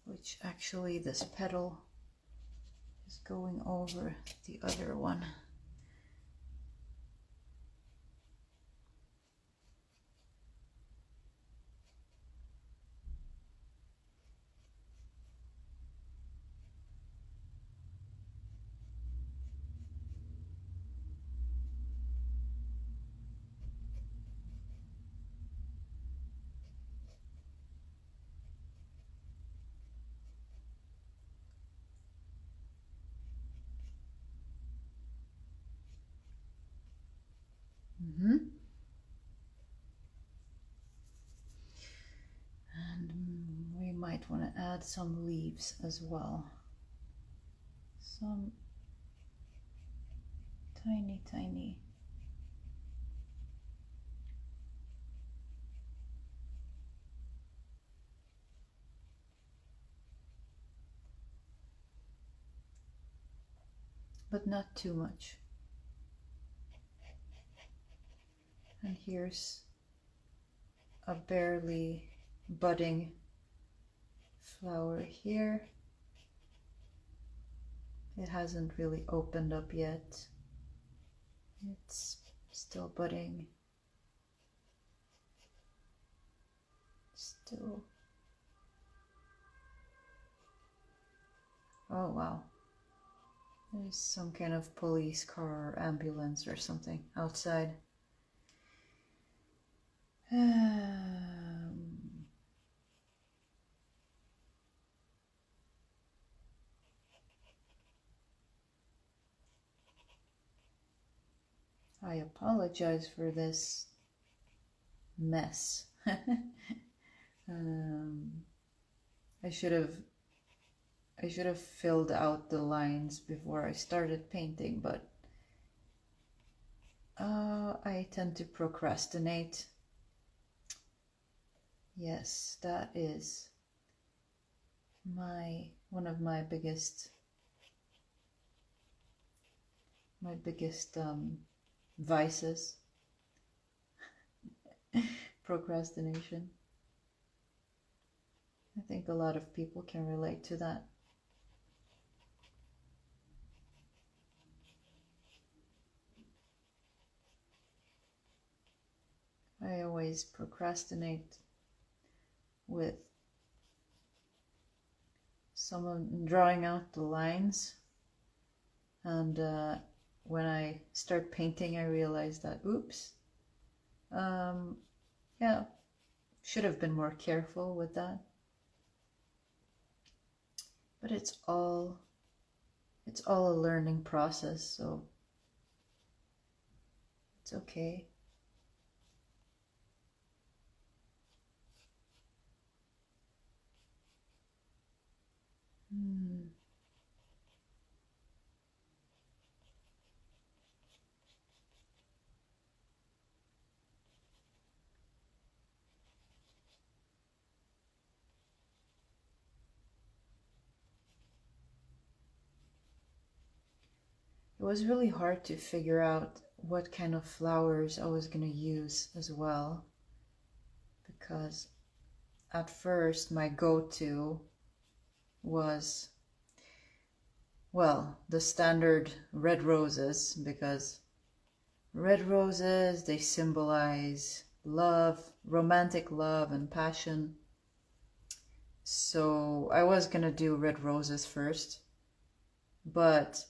Which actually this petal is going over the other one. And we might want to add some leaves as well. Some tiny. But not too much. And here's a barely budding flower here. It hasn't really opened up yet. It's still budding. Still. Oh wow. There's some kind of police car or ambulance or something outside. I apologize for this mess. I should have filled out the lines before I started painting, but I tend to procrastinate. Yes, that is one of my biggest vices. Procrastination. I think a lot of people can relate to that. I always procrastinate with someone drawing out the lines, and when I start painting I realize that oops, yeah, should have been more careful with that. But it's all a learning process, so it's okay. It was really hard to figure out what kind of flowers I was going to use as well, because at first my go-to was, well, the standard red roses, because red roses, they symbolize love, romantic love and passion. So I was gonna do red roses first, but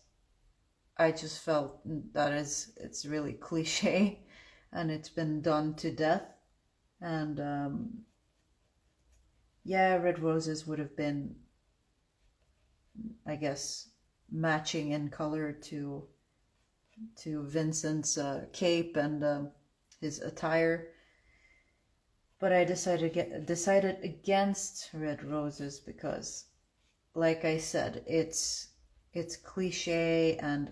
I just felt that it's really cliche and it's been done to death. And yeah, red roses would have been, I guess, matching in color to Vincent's cape and his attire. But I decided against red roses because, like I said, it's cliche, and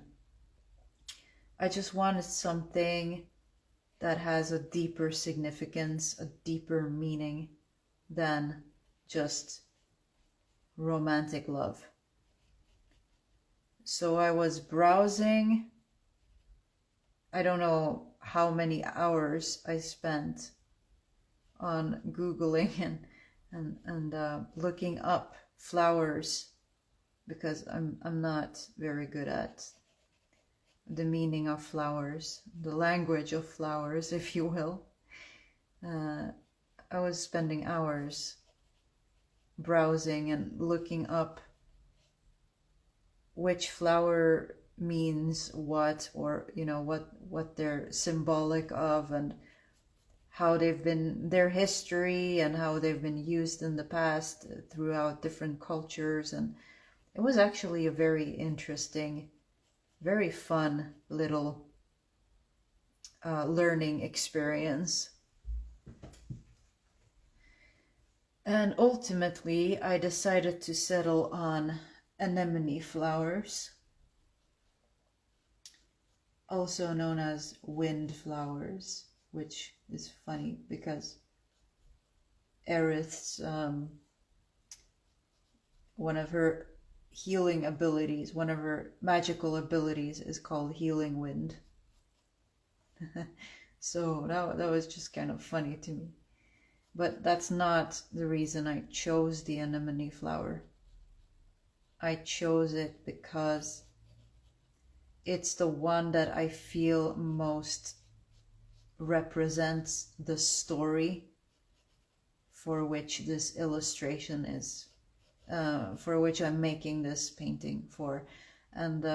I just wanted something that has a deeper significance, a deeper meaning than just romantic love. So I was browsing. I don't know how many hours I spent on Googling and looking up flowers, because I'm not very good at the meaning of flowers, the language of flowers, if you will. I was spending hours browsing and looking up which flower means what, or what they're symbolic of, and how they've been, their history, and how they've been used in the past throughout different cultures. And it was actually a very interesting, very fun little learning experience. And ultimately, I decided to settle on anemone flowers, also known as wind flowers, which is funny because Aeris, one of her healing abilities, one of her magical abilities is called Healing Wind. So that was just kind of funny to me. But that's not the reason I chose the anemone flower. I chose it because it's the one that I feel most represents the story for which this illustration is, for which I'm making this painting for. And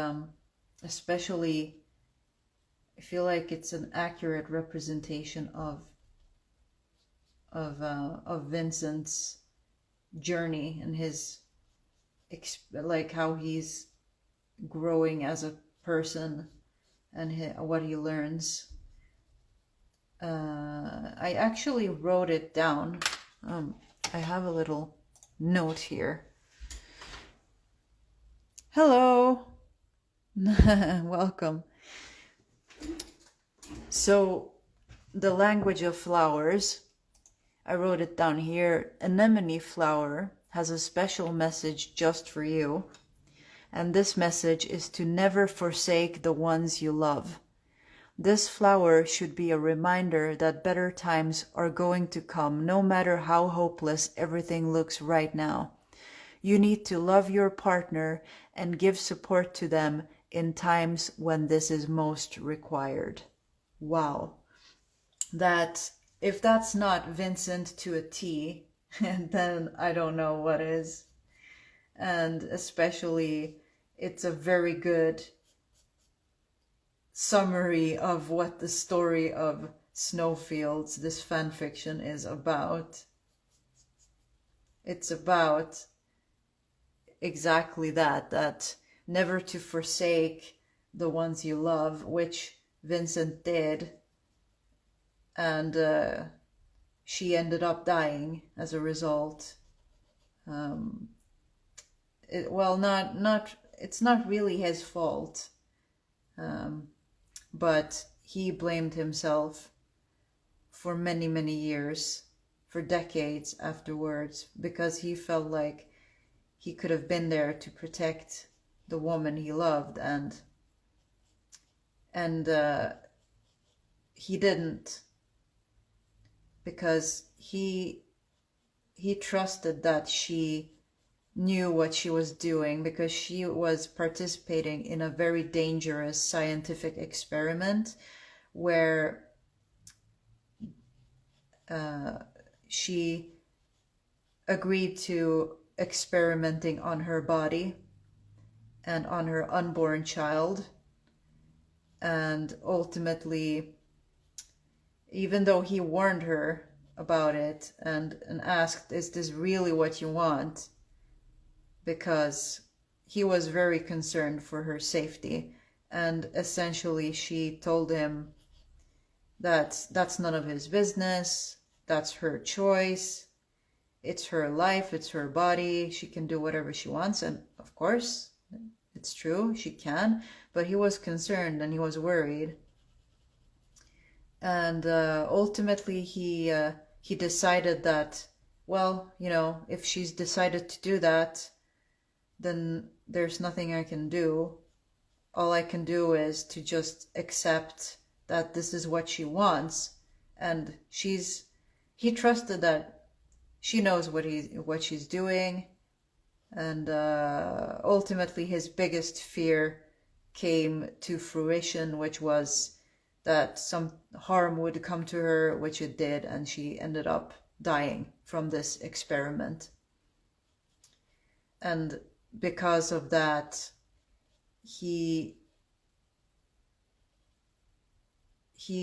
especially, I feel like it's an accurate representation of Vincent's journey and his, like, how he's growing as a person and what he learns. I actually wrote it down. I have a little note here. Hello. Welcome. So, the language of flowers, I wrote it down here. Anemone flower has a special message just for you. And this message is to never forsake the ones you love. This flower should be a reminder that better times are going to come, no matter how hopeless everything looks right now. You need to love your partner and give support to them in times when this is most required. Wow. That, if that's not Vincent to a T, then I don't know what is. And especially, it's a very good summary of what the story of Snowfields, this fan fiction, is about. It's about exactly that never to forsake the ones you love, which Vincent did, and she ended up dying as a result. It's not really his fault. But he blamed himself for many, many years, for decades afterwards, because he felt like he could have been there to protect the woman he loved, and he didn't, because he trusted that she knew what she was doing, because she was participating in a very dangerous scientific experiment where she agreed to experimenting on her body and on her unborn child. And ultimately, even though he warned her about it and asked, is this really what you want? Because he was very concerned for her safety. And essentially she told him that that's none of his business, that's her choice, it's her life, it's her body, she can do whatever she wants. And of course, it's true, she can, but he was concerned and he was worried. And ultimately he decided that, well, you know, if she's decided to do that, then there's nothing I can do. All I can do is to just accept that this is what she wants. And he trusted that she knows what she's doing. And ultimately his biggest fear came to fruition, which was that some harm would come to her, which it did, and she ended up dying from this experiment. And because of that, he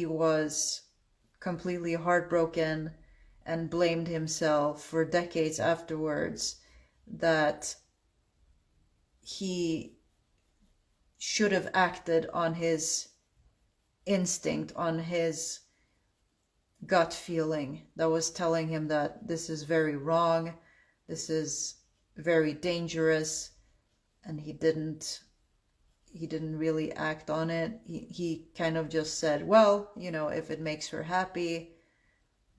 was completely heartbroken and blamed himself for decades afterwards that he should have acted on his instinct, on his gut feeling that was telling him that this is very wrong, this is very dangerous, and he didn't really act on it. He kind of just said, well, you know, if it makes her happy,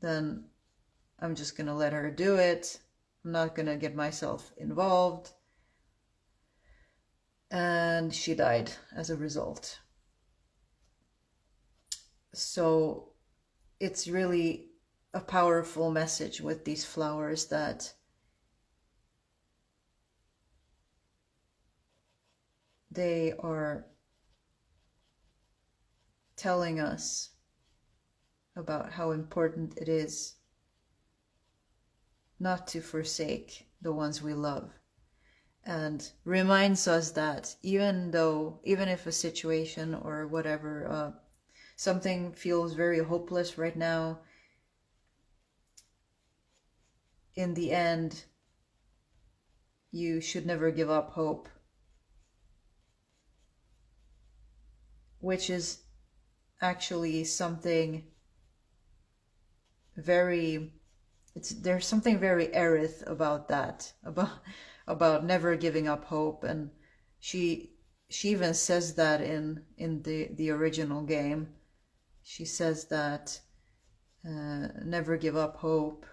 then I'm just gonna let her do it. I'm not gonna get myself involved. And she died as a result. So it's really a powerful message with these flowers, that they are telling us about how important it is not to forsake the ones we love, and reminds us that even if a situation or whatever, something feels very hopeless right now, in the end, you should never give up hope. Which is actually something very, there's something very Aerith about that, about never giving up hope. And she even says that in the original game. She says that never give up hope,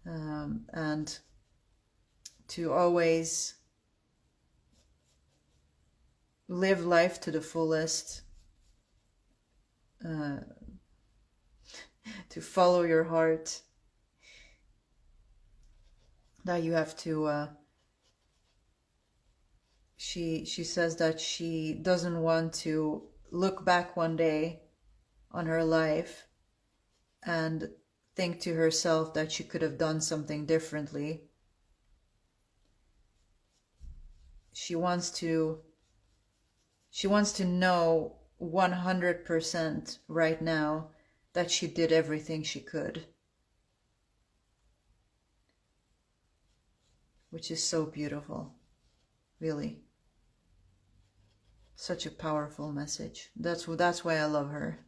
and to always live life to the fullest, to follow your heart, that you have to she says that she doesn't want to look back one day on her life and think to herself that she could have done something differently. She wants to know 100% right now that she did everything she could. Which is so beautiful, really. Such a powerful message. That's why I love her.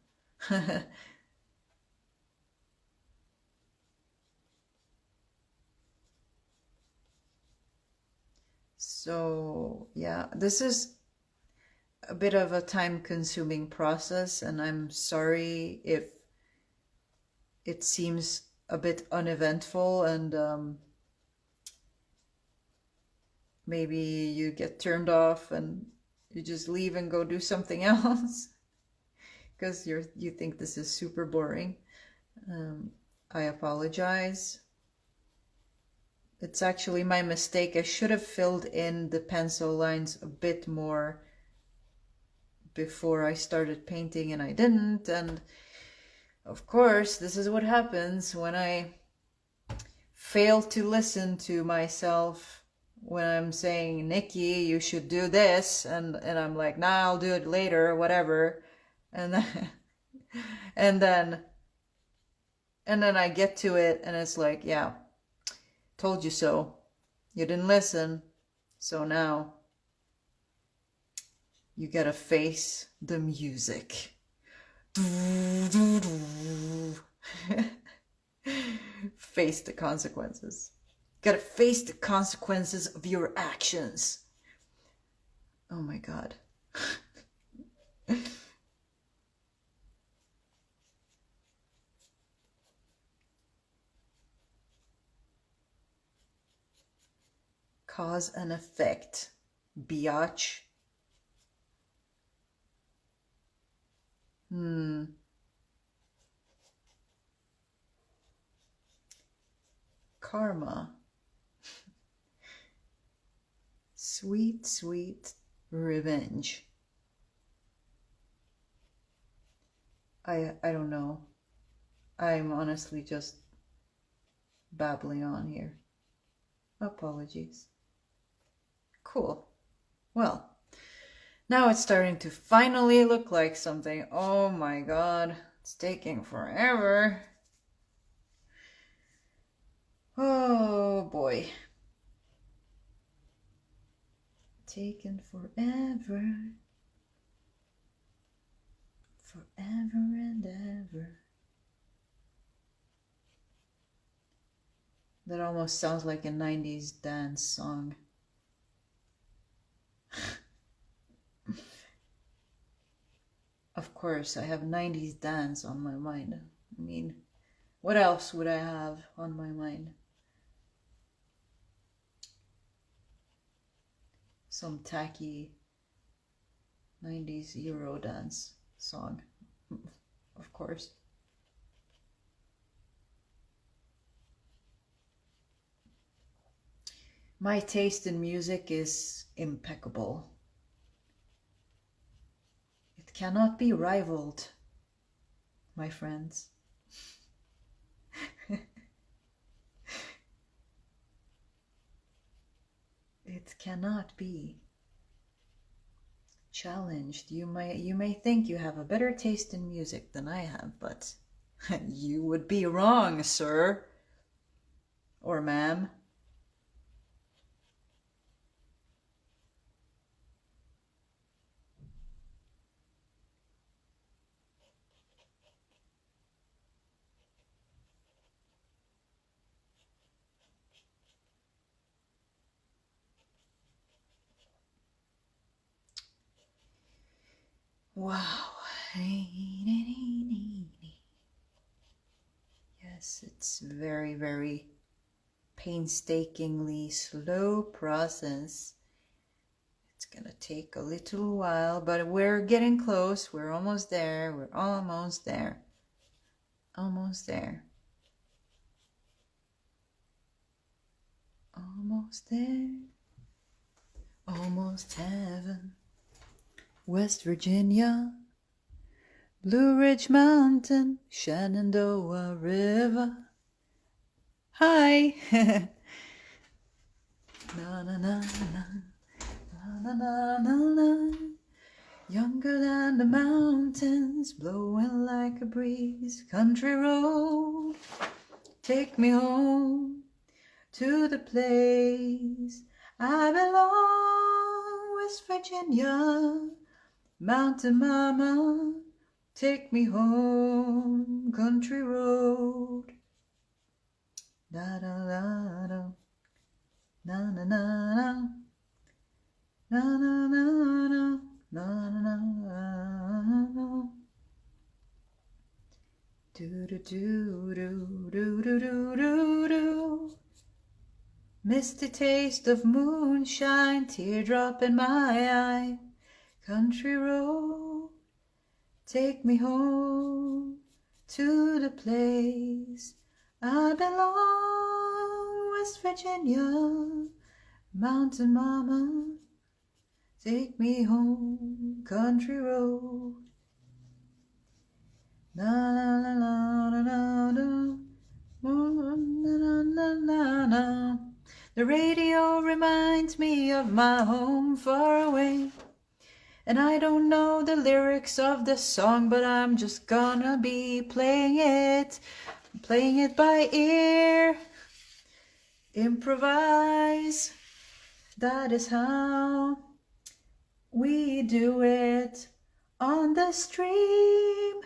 So yeah, this is a bit of a time-consuming process, and I'm sorry if it seems a bit uneventful, and maybe you get turned off and you just leave and go do something else because you think this is super boring. I apologize. It's actually my mistake. I should have filled in the pencil lines a bit more before I started painting, and I didn't. And of course, this is what happens when I fail to listen to myself when I'm saying, Nikki, you should do this, and I'm like, nah, I'll do it later, whatever. And then and then I get to it and it's like, yeah, told you so. You didn't listen. So now you gotta face the music. Face the consequences. Gotta face the consequences of your actions. Oh my God. Cause and effect. Biatch. Karma. Sweet, sweet revenge. I don't know. I'm honestly just babbling on here. Apologies. Cool. Well, now it's starting to finally look like something. Oh my God, it's taking forever. Oh boy. Taken forever. Forever and ever. That almost sounds like a 90s dance song. Of course, I have 90s dance on my mind. I mean, what else would I have on my mind? Some tacky 90s Euro dance song, of course. My taste in music is impeccable. It cannot be rivaled, my friends. It cannot be challenged. You may think you have a better taste in music than I have, but you would be wrong, sir or ma'am. Wow. Yes, it's very, very painstakingly slow process. It's gonna take a little while, but we're getting close. We're almost there. We're almost there. Almost there. Almost there. Almost heaven. West Virginia, Blue Ridge Mountain, Shenandoah River. Hi. Na na na na na na na na. Younger than the mountains, blowing like a breeze. Country road, take me home to the place I belong. West Virginia, Mountain Mama, take me home. Country road, da da da da, na na na na, na na na na. Na na na na. Do do do do do do do do do. Misty taste of moonshine, teardrop in my eye. Country road, take me home to the place I belong West Virginia, Mountain Mama, take me home, country road. Na na na na na na na na na na na. The radio reminds me of my home far away. And I don't know the lyrics of the song, but I'm just gonna be playing it by ear. Improvise, that is how we do it on the stream.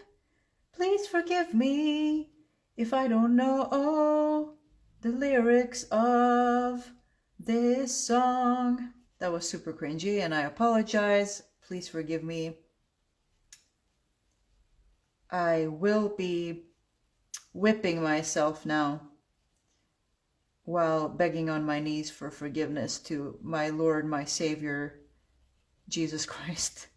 Please forgive me if I don't know the lyrics of this song. That was super cringy and I apologize. Please forgive me. I will be whipping myself now while begging on my knees for forgiveness to my Lord, my Savior, Jesus Christ.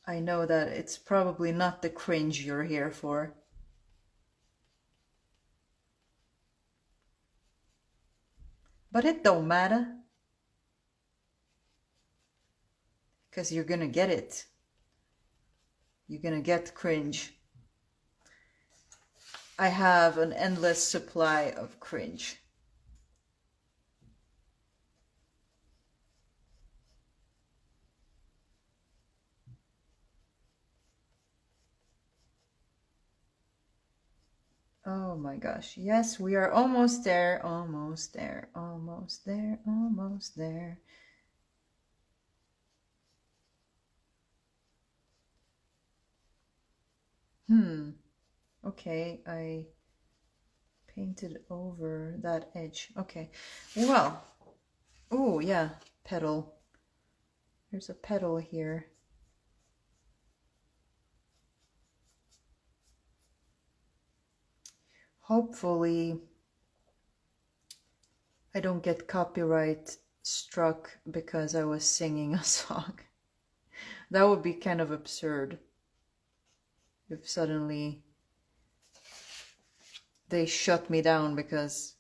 I know that it's probably not the cringe you're here for. But it don't matter. Because you're gonna get it. You're gonna get cringe. I have an endless supply of cringe. Oh my gosh. Yes, we are almost there, almost there, almost there, almost there. Okay, I painted over that edge. Okay, well, oh yeah, petal. There's a petal here. Hopefully I don't get copyright struck because I was singing a song. That would be kind of absurd if suddenly they shut me down because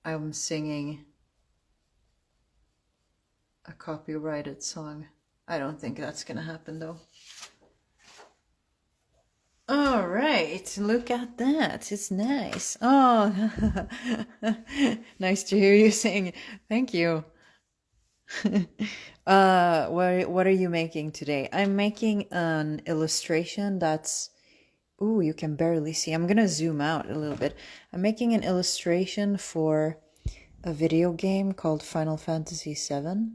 I'm singing a copyrighted song. I don't think that's gonna happen though. All right, look at that. It's nice. Oh, nice to hear you sing. Thank you. What are you making today? I'm making an illustration that's... Ooh, you can barely see. I'm gonna zoom out a little bit. I'm making an illustration for a video game called Final Fantasy VII.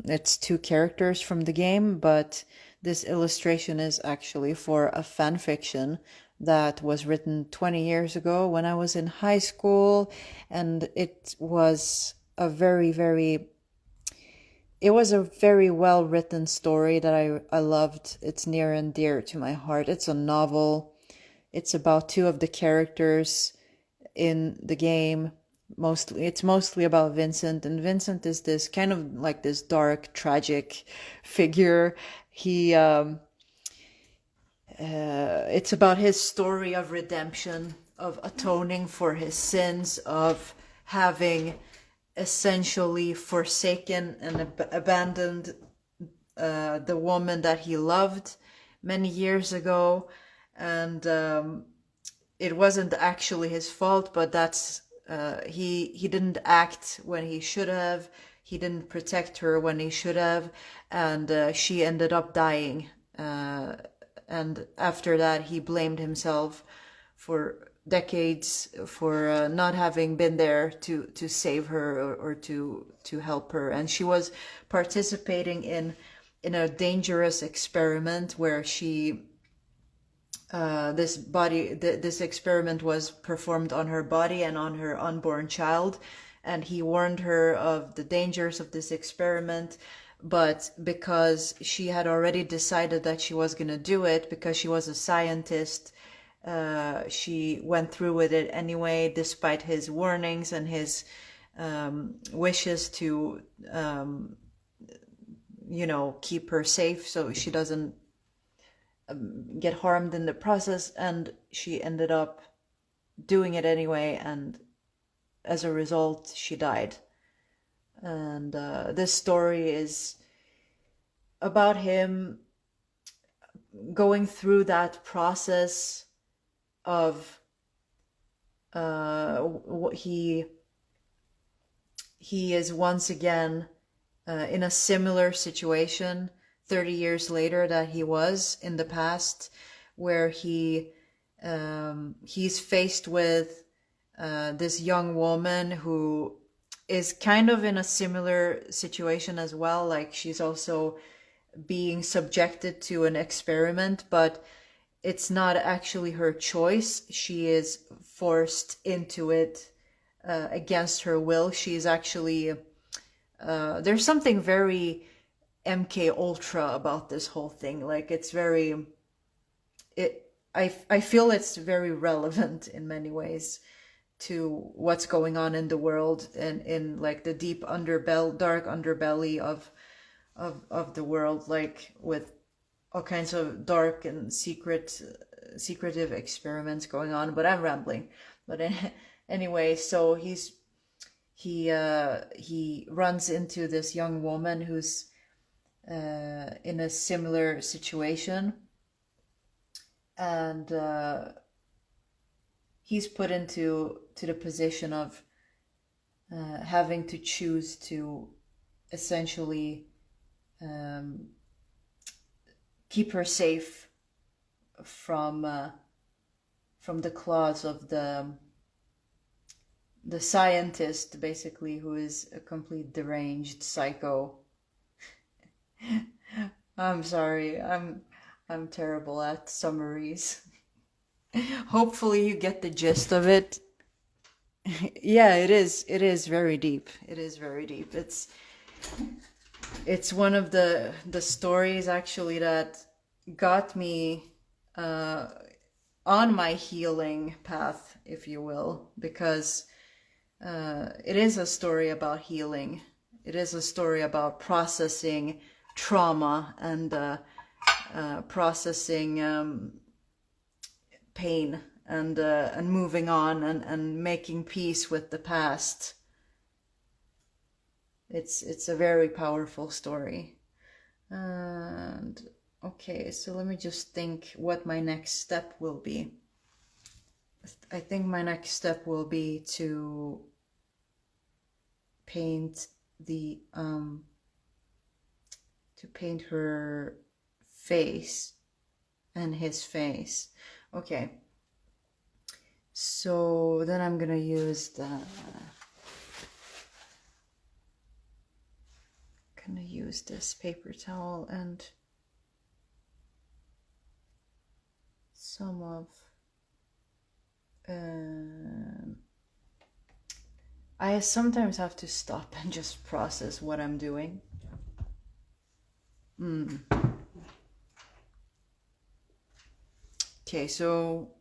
It's 2 characters from the game, but this illustration is actually for a fan fiction that was written 20 years ago when I was in high school, and it was a very well written story that I loved. It's near and dear to my heart. It's a novel. It's about 2 of the characters in the game. It's mostly about Vincent, and Vincent is this kind of like this dark, tragic figure. It's about his story of redemption, of atoning for his sins, of having essentially forsaken and abandoned the woman that he loved many years ago, and it wasn't actually his fault, but that's he didn't act when he should have. He didn't protect her when he should have, and she ended up dying. And after that, he blamed himself for decades for not having been there to save her or to help her. And she was participating in a dangerous experiment where she this experiment was performed on her body and on her unborn child, and he warned her of the dangers of this experiment. But because she had already decided that she was going to do it, because she was a scientist, she went through with it anyway, despite his warnings and his wishes to, you know, keep her safe so she doesn't get harmed in the process. And she ended up doing it anyway, and as a result, she died. And this story is about him going through that process of he is once again in a similar situation 30 years later that he was in the past, where he's faced with this young woman who is kind of in a similar situation as well. Like, she's also being subjected to an experiment, but it's not actually her choice. She is forced into it against her will. She's actually there's something very MK Ultra about this whole thing. Like, it's very, I feel it's very relevant in many ways to what's going on in the world, and in like the deep dark underbelly of the world, like with all kinds of dark and secretive experiments going on. But I'm rambling. But anyway, so he runs into this young woman who's in a similar situation, and he's put into the position of having to choose to essentially keep her safe from the claws of the scientist, basically, who is a complete deranged psycho. I'm sorry, I'm terrible at summaries. Hopefully you get the gist of it. Yeah, it is very deep. It is very deep. It's one of the stories actually that got me on my healing path, if you will, because it is a story about healing. It is a story about processing trauma and processing pain and moving on and making peace with the past. It's a very powerful story. And okay, so let me just think what my next step will be. I think my next step will be to paint the to paint her face and his face. Okay, so then I'm gonna use this paper towel and some of I sometimes have to stop and just process what I'm doing. Okay, so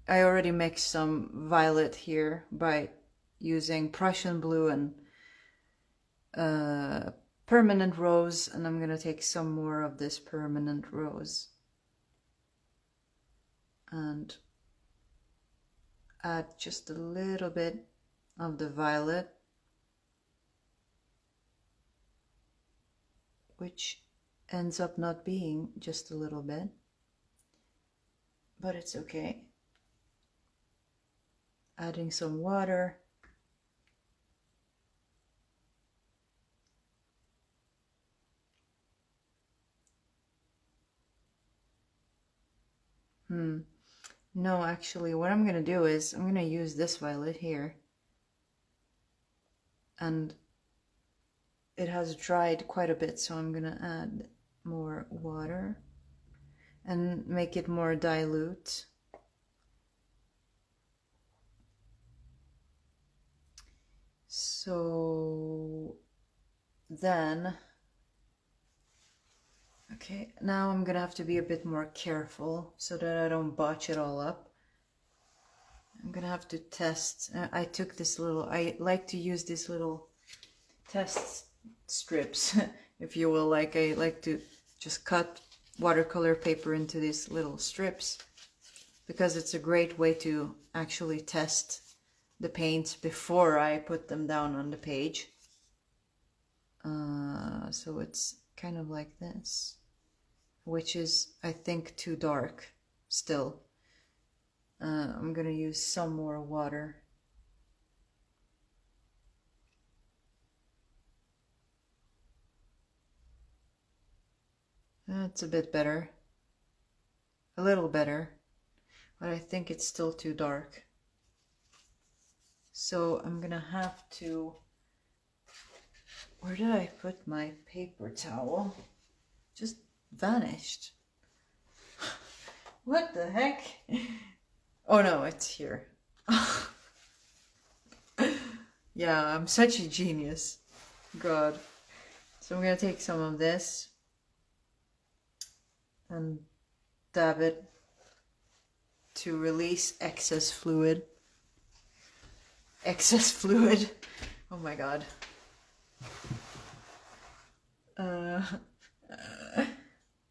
I already mixed some violet here by using Prussian blue and permanent rose, and I'm gonna take some more of this permanent rose and add just a little bit of the violet, which ends up not being just a little bit, but it's okay. Adding some water. No, actually, what I'm gonna do is I'm gonna use this violet here, and it has dried quite a bit, so I'm gonna add more water and make it more dilute. So then, Okay, now I'm gonna have to be a bit more careful so that I don't botch it all up. I'm gonna have to test. I took this little, I like to use these little test strips, if you will. Like, I like to just cut watercolor paper into these little strips because it's a great way to actually test the paints before I put them down on the page. So it's kind of like this, which is, I think, too dark still. I'm gonna use some more water. That's a bit better. A little better. But I think it's still too dark. So I'm gonna have to... Where did I put my paper towel? Just vanished. What the heck? Oh no, it's here. Yeah, I'm such a genius. God. So I'm gonna take some of this and dab it to release excess fluid. Excess fluid. Oh my god.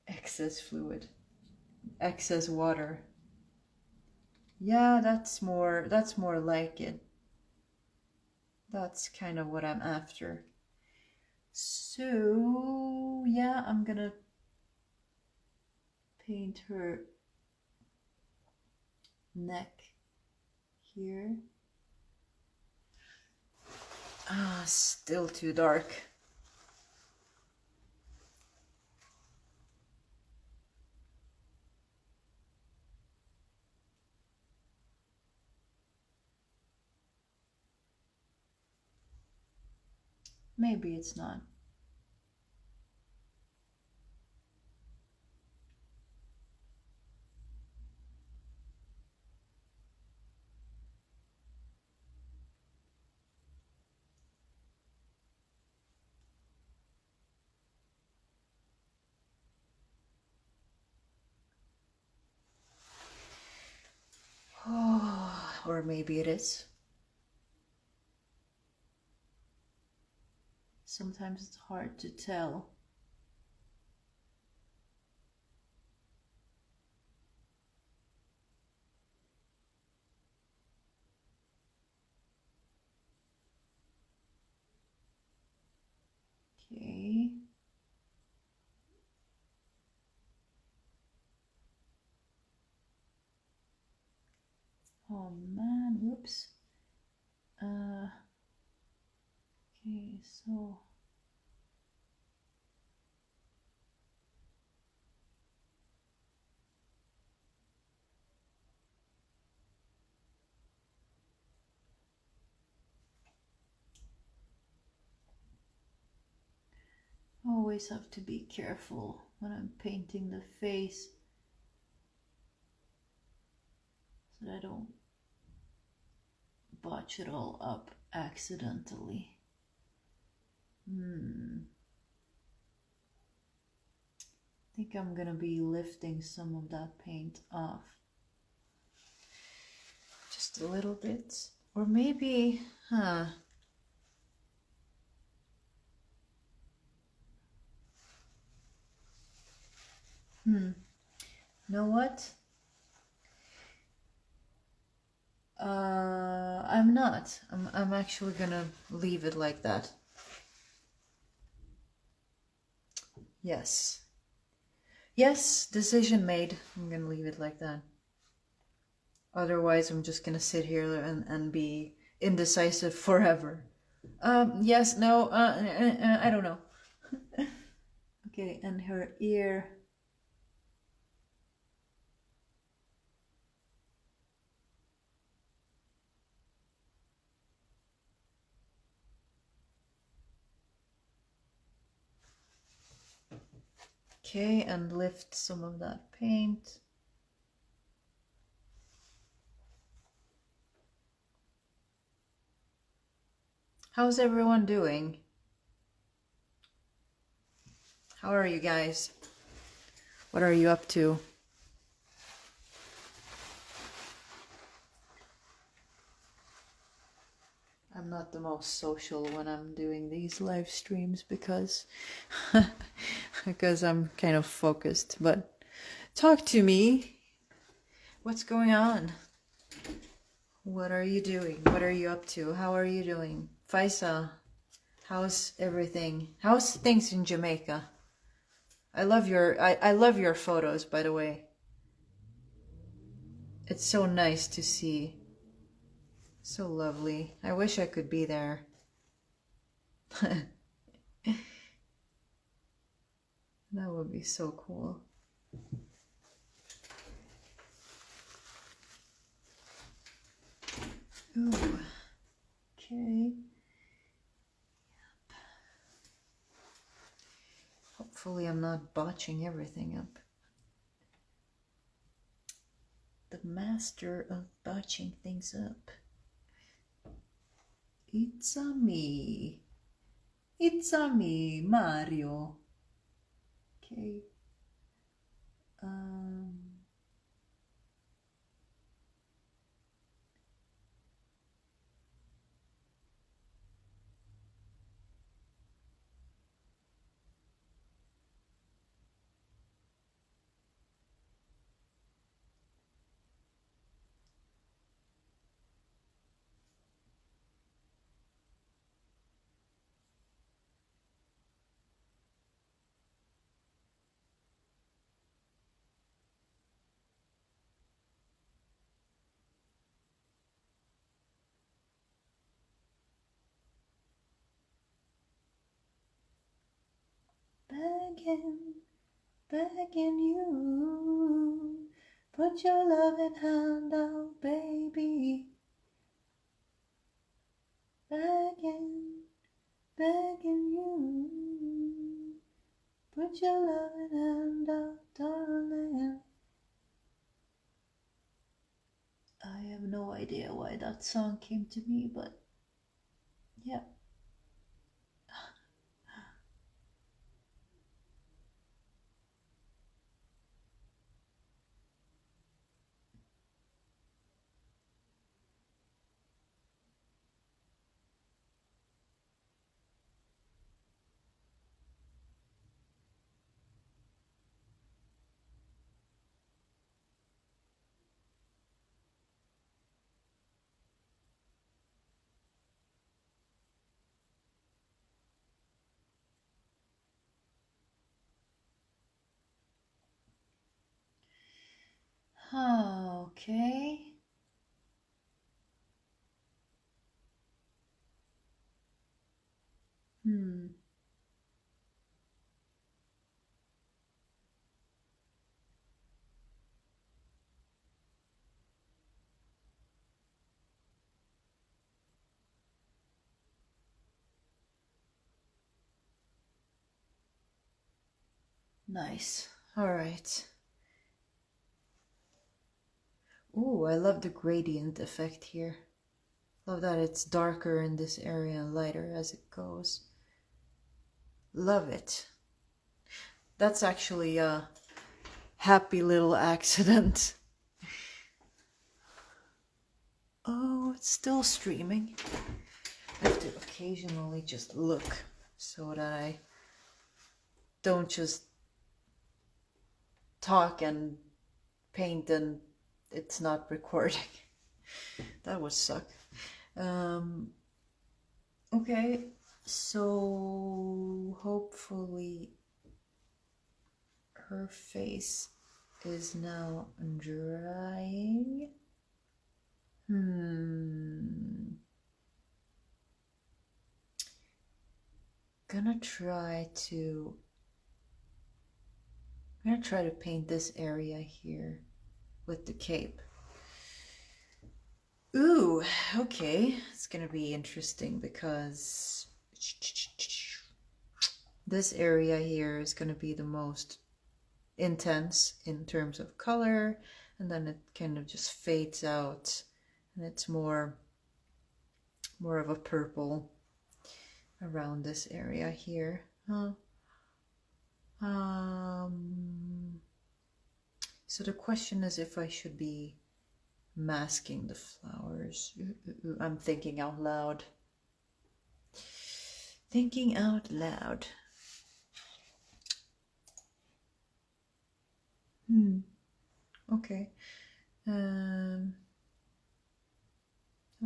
Excess fluid. Excess water. Yeah, that's more like it. That's kind of what I'm after. So, yeah, I'm gonna paint her neck here. Ah, still too dark. Maybe it's not. Oh, or maybe it is. Sometimes it's hard to tell. Okay. Oh man, whoops. Okay, so always have to be careful when I'm painting the face so that I don't botch it all up accidentally. I think I'm gonna be lifting some of that paint off. Just a little bit. Or maybe, You know what? I'm not. I'm actually gonna leave it like that. Yes. Yes, decision made. I'm gonna leave it like that. Otherwise, I'm just gonna sit here and be indecisive forever. Yes, no, I don't know. Okay, and her ear. Okay, and lift some of that paint. How's everyone doing? How are you guys? What are you up to? I'm not the most social when I'm doing these live streams because because I'm kind of focused. But talk to me. What's going on? What are you doing? What are you up to? How are you doing? Faisa, how's everything? How's things in Jamaica? I love your photos, by the way. It's so nice to see. So lovely. I wish I could be there. That would be so cool. Ooh. Okay. Yep. Hopefully I'm not botching everything up. The master of botching things up. It's a me. It's a me, Mario. Okay. Begging you, put your loving hand out, baby. Begging you, put your loving hand out, darling. I have no idea why that song came to me, but yeah. Okay. Nice. All right. Ooh, I love the gradient effect here. Love that it's darker in this area and lighter as it goes. Love it. That's actually a happy little accident. Oh, it's still streaming. I have to occasionally just look so that I don't just talk and paint and it's not recording. That would suck. Okay, so hopefully her face is now drying. I'm gonna try to paint this area here with the cape. Ooh, okay. It's gonna be interesting because this area here is gonna be the most intense in terms of color, and then it kind of just fades out and it's more of a purple around this area here. So the question is if I should be masking the flowers. I'm thinking out loud. Thinking out loud. Okay.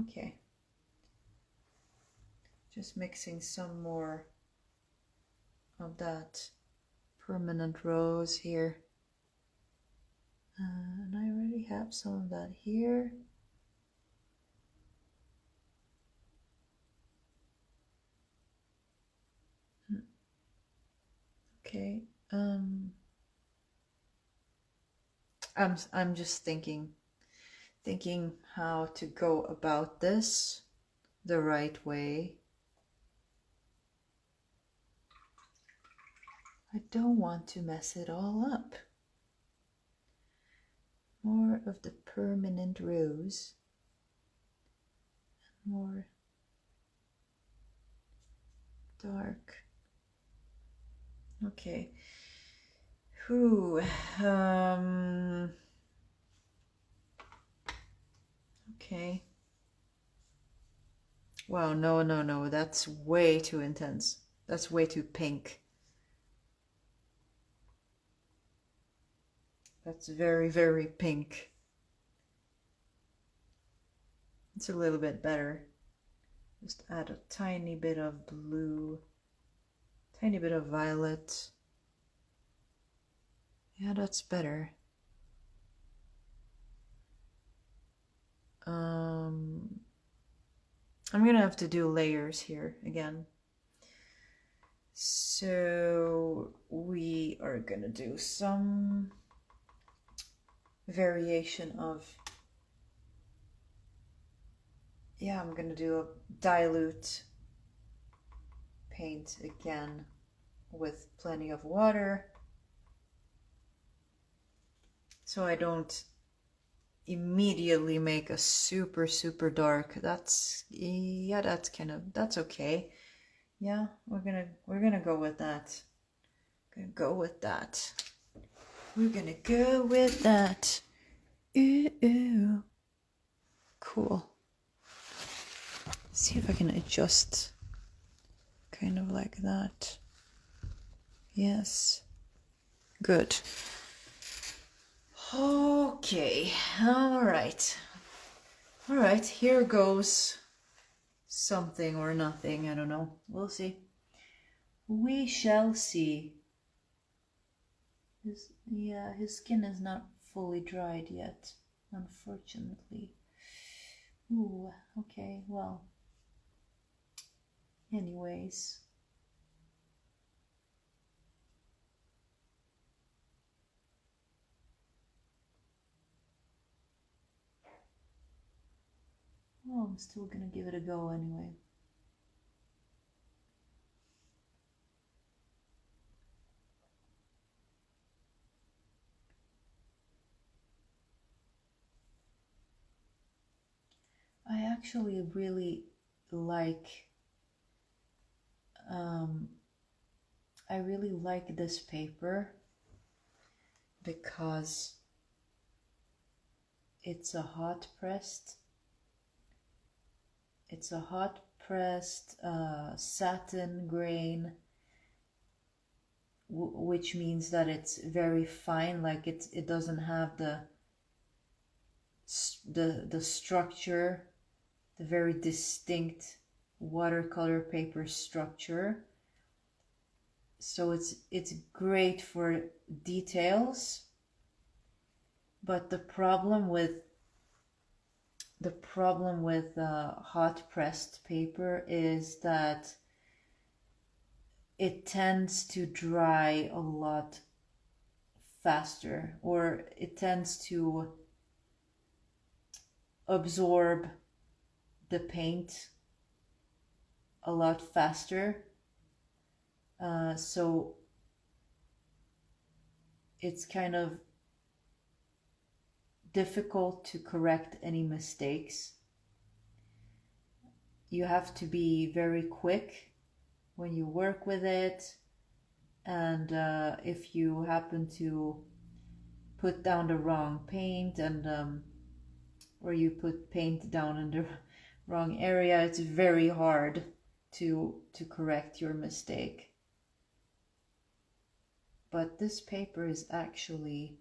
Okay. Just mixing some more of that permanent rose here. And I already have some of that here. Okay. I'm just thinking how to go about this the right way. I don't want to mess it all up. More of the permanent rose. More dark. Okay. Okay. Wow, no, that's way too intense. That's way too pink. That's very, very pink. It's a little bit better. Just add a tiny bit of blue, tiny bit of violet. Yeah, that's better. I'm gonna have to do layers here again. So we are gonna do some variation of, yeah, I'm gonna do a dilute paint again with plenty of water, so I don't immediately make a super dark. That's okay. Yeah, we're gonna go with that. We're gonna go with that. Ooh. Cool. See if I can adjust kind of like that. Yes. Good. Okay. All right, here goes something or nothing. I don't know. We'll see. We shall see. His skin is not fully dried yet, unfortunately. Ooh, okay, well. Anyways. Well, I'm still gonna give it a go anyway. I actually really like this paper because it's a hot pressed satin grain, which means that it's very fine. Like it doesn't have the structure, the very distinct watercolor paper structure. So it's great for details, but the problem with hot pressed paper is that it tends to dry a lot faster, or it tends to absorb the paint a lot faster. So it's kind of difficult to correct any mistakes. You have to be very quick when you work with it, and if you happen to put down the wrong paint, and or you put paint down in the wrong area, it's very hard to correct your mistake. But this paper is actually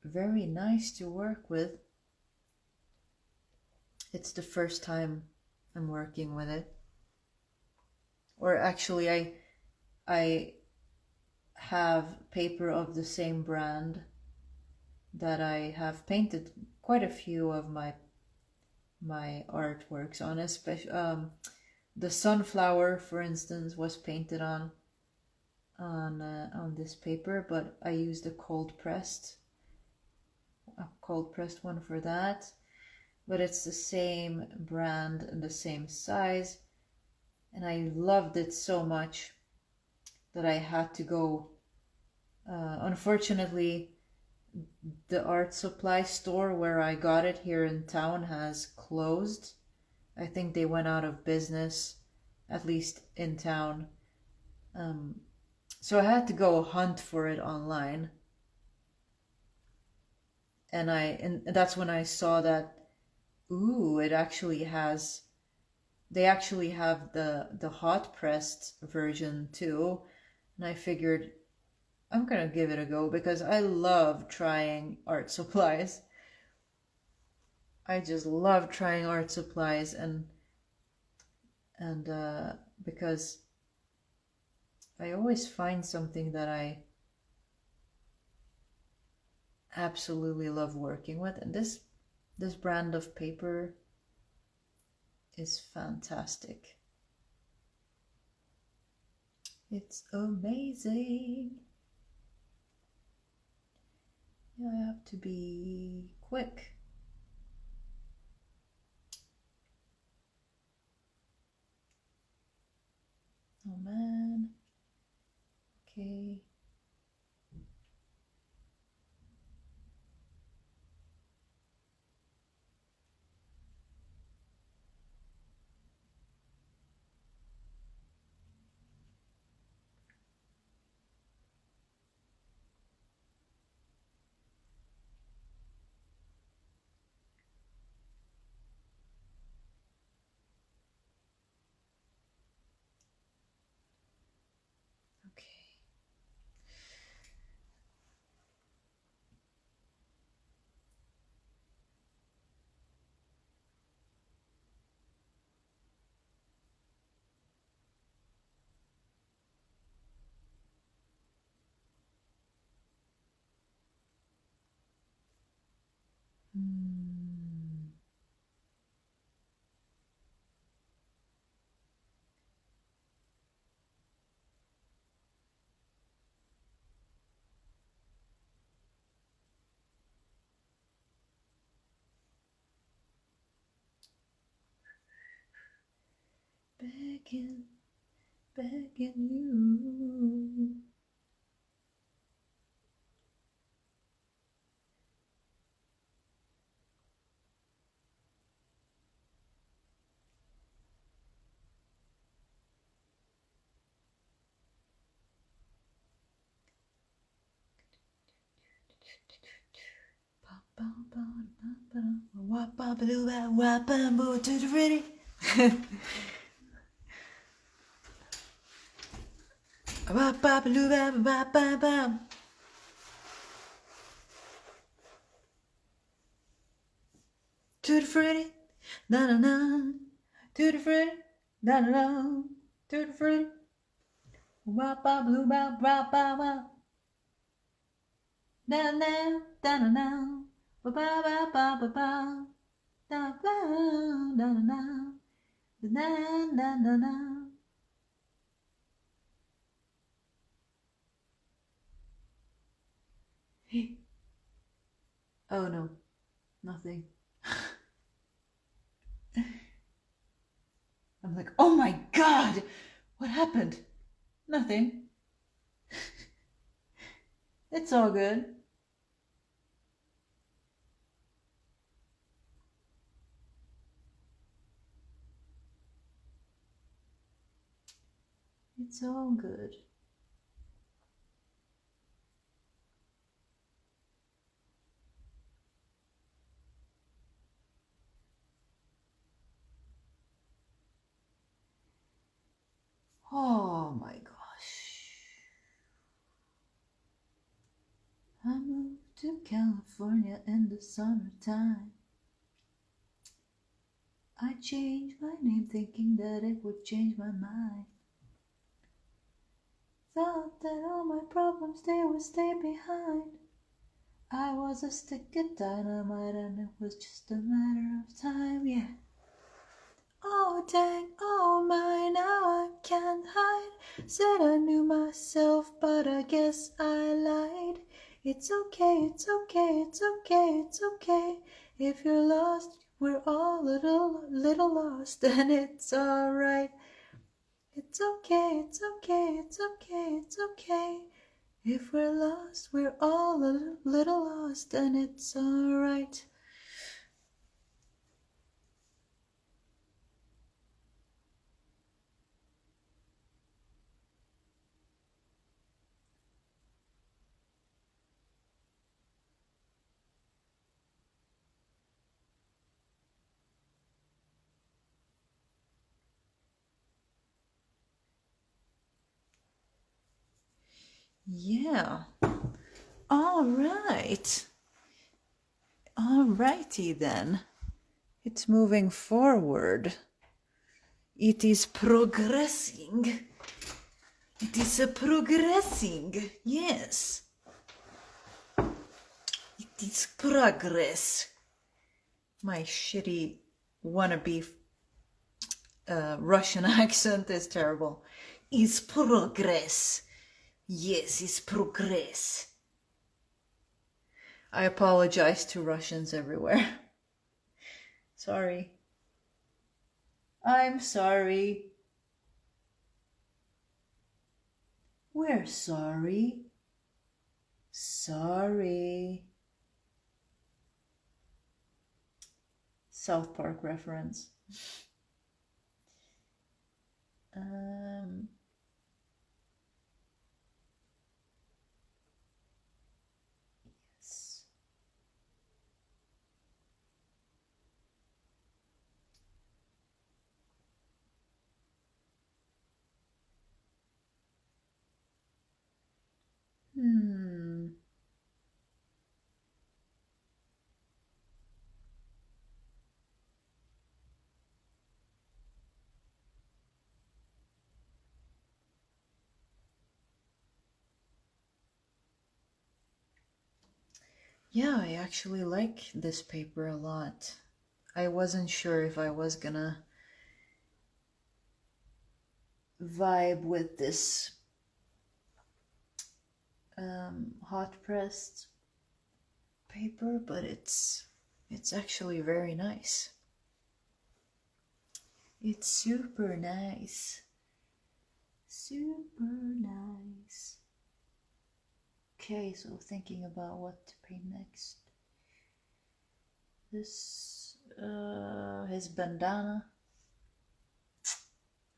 very nice to work with. It's the first time I'm working with it. Or actually, I have paper of the same brand that I have painted quite a few of my artworks on. Especially the sunflower, for instance, was painted on this paper, but I used a cold pressed one for that. But it's the same brand and the same size, and I loved it so much that I had to go. Unfortunately, the art supply store where I got it here in town has closed. I think they went out of business, at least in town. So I had to go hunt for it online. And that's when I saw that, ooh, it actually has, they actually have the hot pressed version too. And I figured I'm gonna give it a go because I love trying art supplies. I just love trying art supplies, and because I always find something that I absolutely love working with, and this brand of paper is fantastic. It's amazing. Yeah, I have to be quick. Oh man. Okay. Begging you. To the ready. To the Freddy, na na na. To the Freddy, na na na. To the Freddy, wap ba blue ba ba ba ba. Na na na na na. Ba ba ba ba ba ba. Da ba na na na. Na na na na. Oh no, nothing. I'm like, oh my god, what happened? Nothing. It's all good. It's all good. to California in the summertime. I changed my name thinking that it would change my mind. Thought that all my problems they would stay behind. I was a stick of dynamite and it was just a matter of time, yeah. Oh dang, oh my, now I can't hide. Said I knew myself, but I guess I lied. It's okay, it's okay, it's okay, it's okay. If you're lost, we're all a little lost, and it's alright. It's okay, it's okay, it's okay, it's okay. If we're lost, we're all a little lost, and it's alright. Yeah. Alright. Alrighty then. It's moving forward. It is progressing. It is progressing. Yes. It is progress. My shitty wannabe Russian accent is terrible. It's progress. Yes, it's progress. I apologize to Russians everywhere. Sorry. I'm sorry. We're sorry. Sorry. South Park reference. Yes. Yeah, I actually like this paper a lot. I wasn't sure if I was gonna vibe with this hot pressed paper, but it's actually very nice. It's super nice. Super nice. Okay, so thinking about what to paint next. This, his bandana,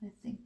I think.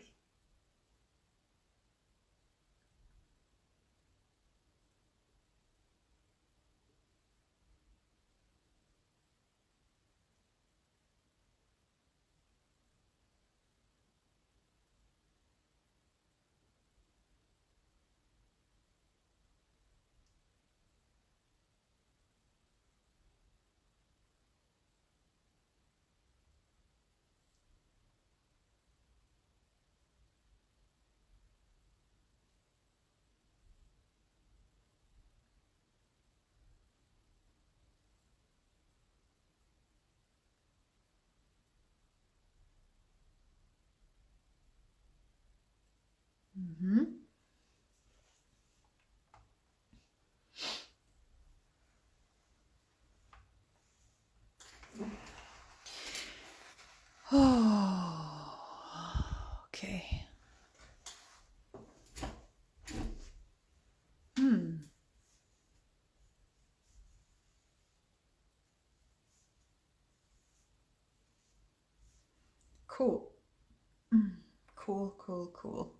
Oh, okay. Cool. Cool, cool, cool.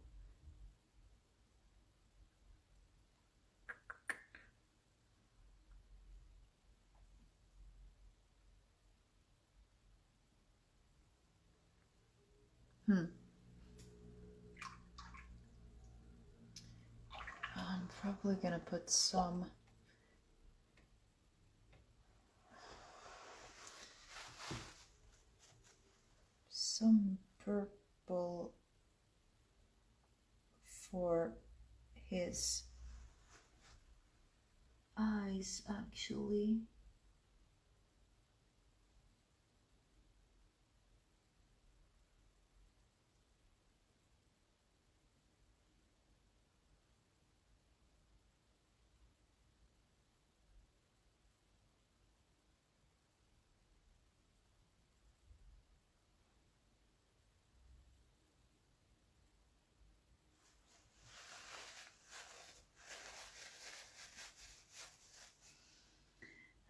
I'm probably gonna put some for his eyes, actually.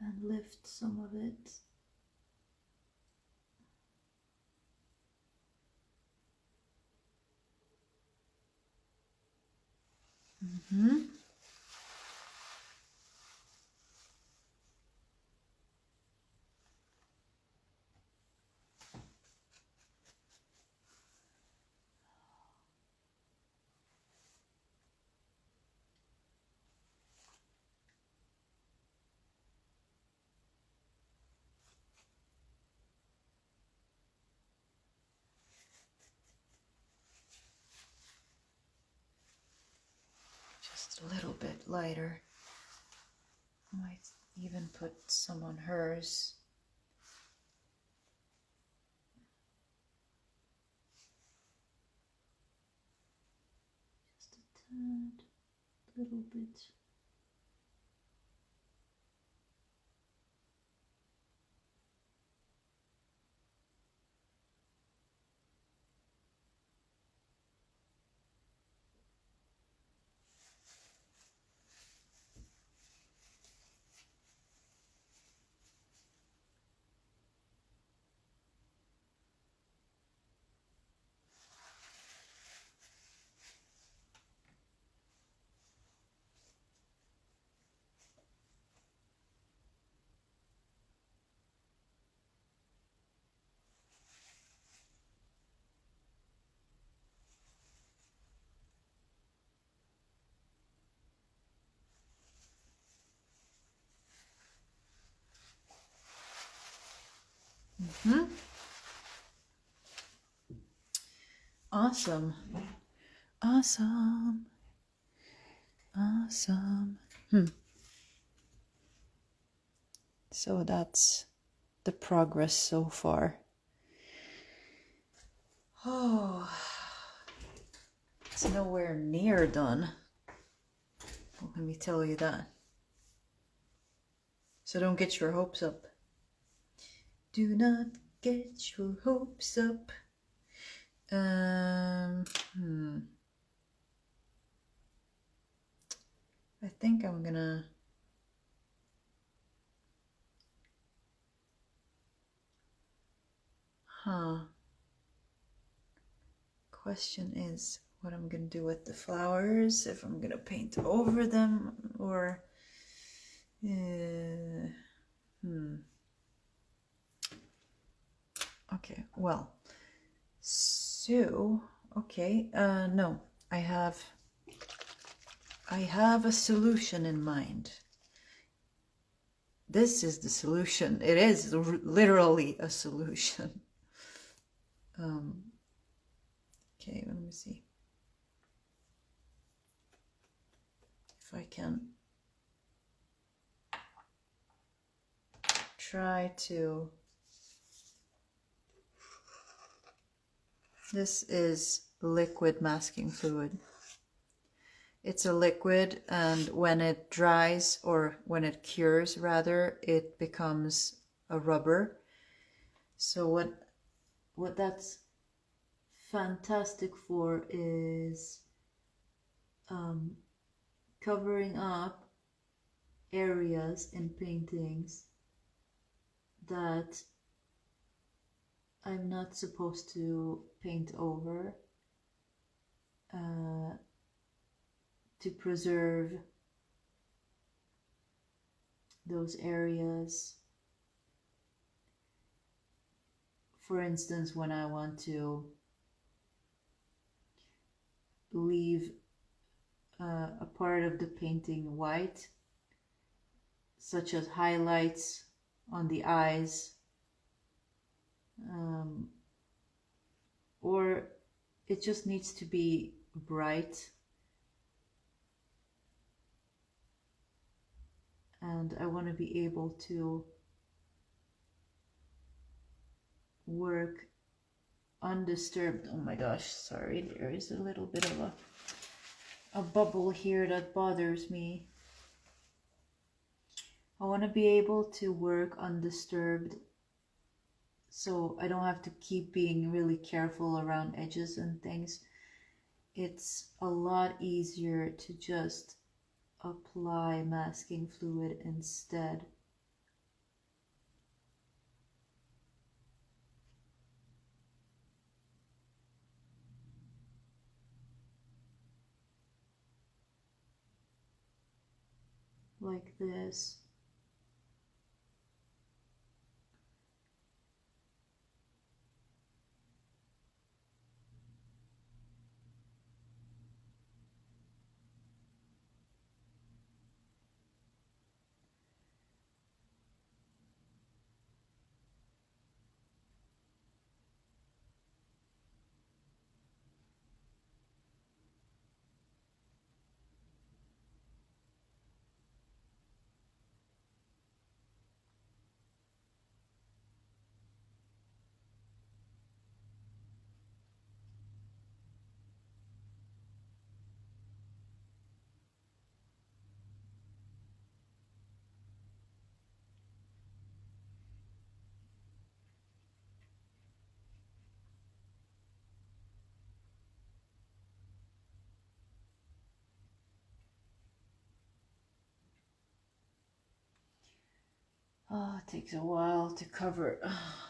And lift some of it. Just a little bit lighter. Might even put some on hers. Just a tad, little bit. Awesome. Awesome. Awesome. So that's the progress so far. Oh, it's nowhere near done. Well, let me tell you that. So don't get your hopes up. Do not get your hopes up. I think I'm gonna question is what I'm gonna do with the flowers, if I'm gonna paint over them or okay, well, so okay, no, I have a solution in mind. This is the solution. It is literally a solution. Okay, let me see if I can try to. This is liquid masking fluid. It's a liquid, and when it dries, or when it cures rather, it becomes a rubber. So what that's fantastic for is covering up areas in paintings that I'm not supposed to paint over, to preserve those areas. For instance, when I want to leave a part of the painting white, such as highlights on the eyes, or it just needs to be bright and I want to be able to work undisturbed. Oh my gosh, sorry, there is a little bit of a bubble here that bothers me. I want to be able to work undisturbed, so I don't have to keep being really careful around edges and things. It's a lot easier to just apply masking fluid instead. Like this. Oh, it takes a while to cover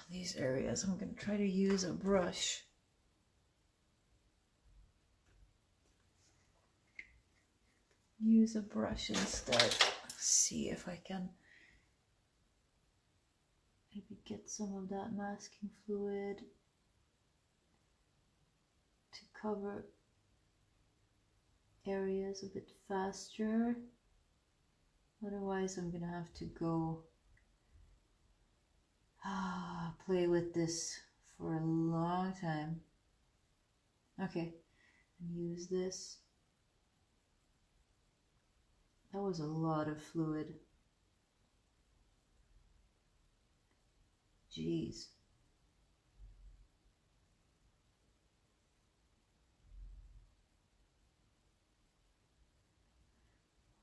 these areas. I'm going to try to use a brush. Use a brush instead. See if I can maybe get some of that masking fluid to cover areas a bit faster. Otherwise, I'm going to have to go play with this for a long time. Okay, and use this. That was a lot of fluid. Jeez.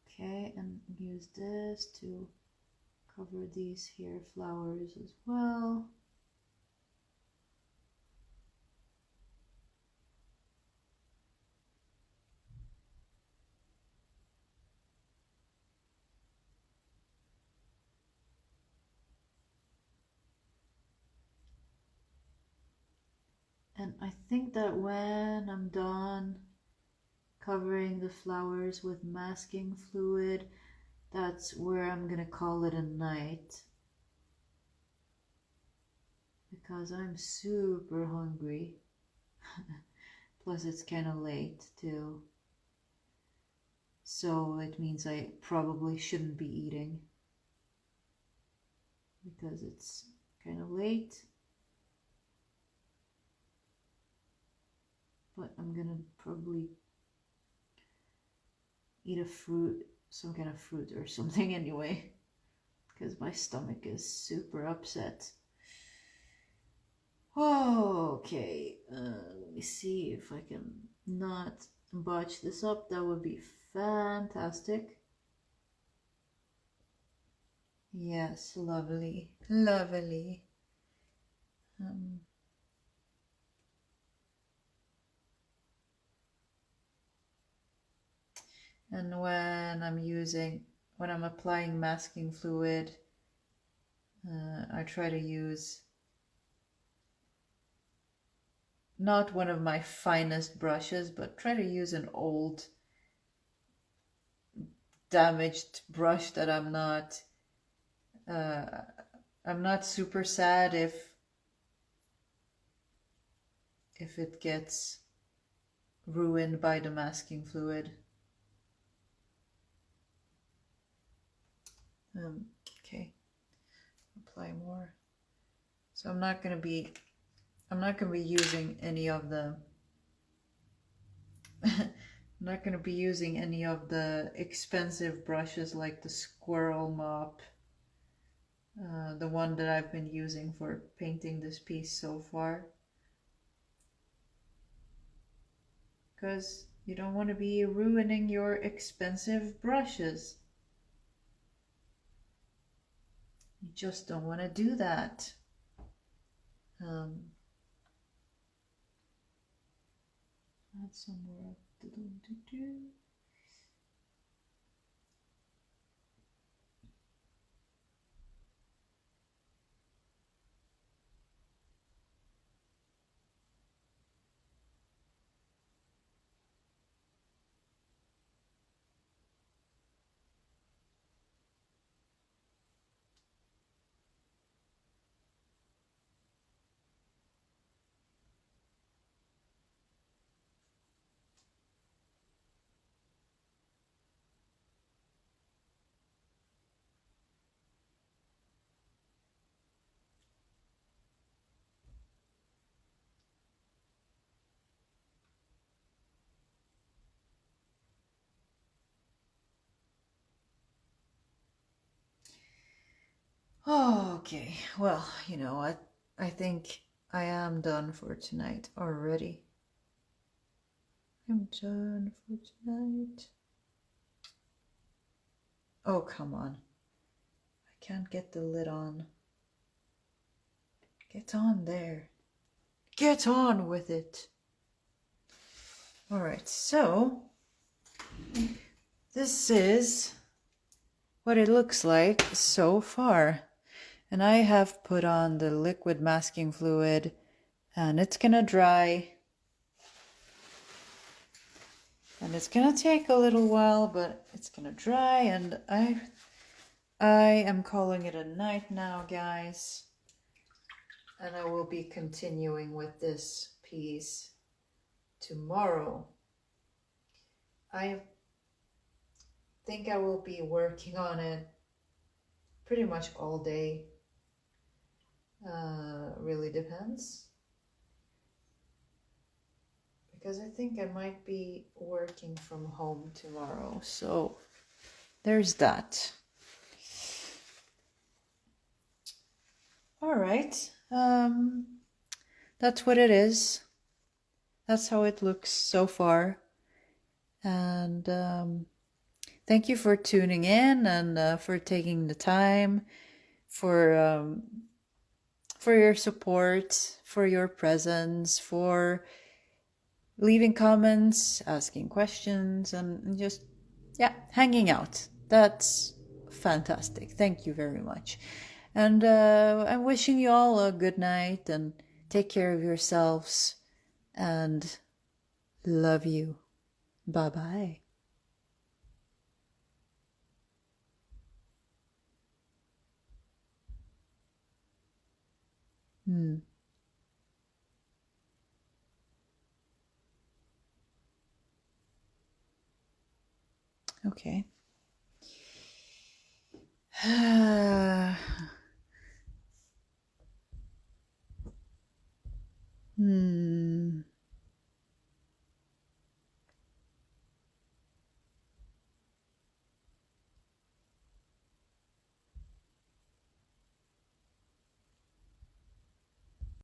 Okay, and use this to cover these here flowers as well. And I think that when I'm done covering the flowers with masking fluid, that's where I'm gonna call it a night, because I'm super hungry. Plus it's kind of late too, so it means I probably shouldn't be eating because it's kind of late. But I'm gonna probably eat a fruit, some kind of fruit or something anyway, because my stomach is super upset. Okay, let me see if I can not botch this up. That would be fantastic. Yes, lovely, lovely. And when I'm applying masking fluid, I try to use not one of my finest brushes, but try to use an old damaged brush that I'm not super sad if it gets ruined by the masking fluid. Okay, apply more. So I'm not gonna be using any of the I'm not going to be using any of the expensive brushes like the squirrel mop. The one that I've been using for painting this piece so far. Because you don't want to be ruining your expensive brushes. You just don't want to do that. Add some more. Oh, okay. Well, you know what? I think I am done for tonight already. I'm done for tonight. Oh, come on. I can't get the lid on. Get on there. Get on with it. Alright, so this is what it looks like so far. And I have put on the liquid masking fluid and it's gonna dry. And it's gonna take a little while, but it's gonna dry, and I am calling it a night now, guys. And I will be continuing with this piece tomorrow. I think I will be working on it pretty much all day. Really depends. Because I think I might be working from home tomorrow. So there's that. All right. That's what it is. That's how it looks so far. And thank you for tuning in and for taking the time, for your support, for your presence, for leaving comments, asking questions, and just, yeah, hanging out. That's fantastic. Thank you very much. And I'm wishing you all a good night, and take care of yourselves, and love you. Bye-bye. Okay.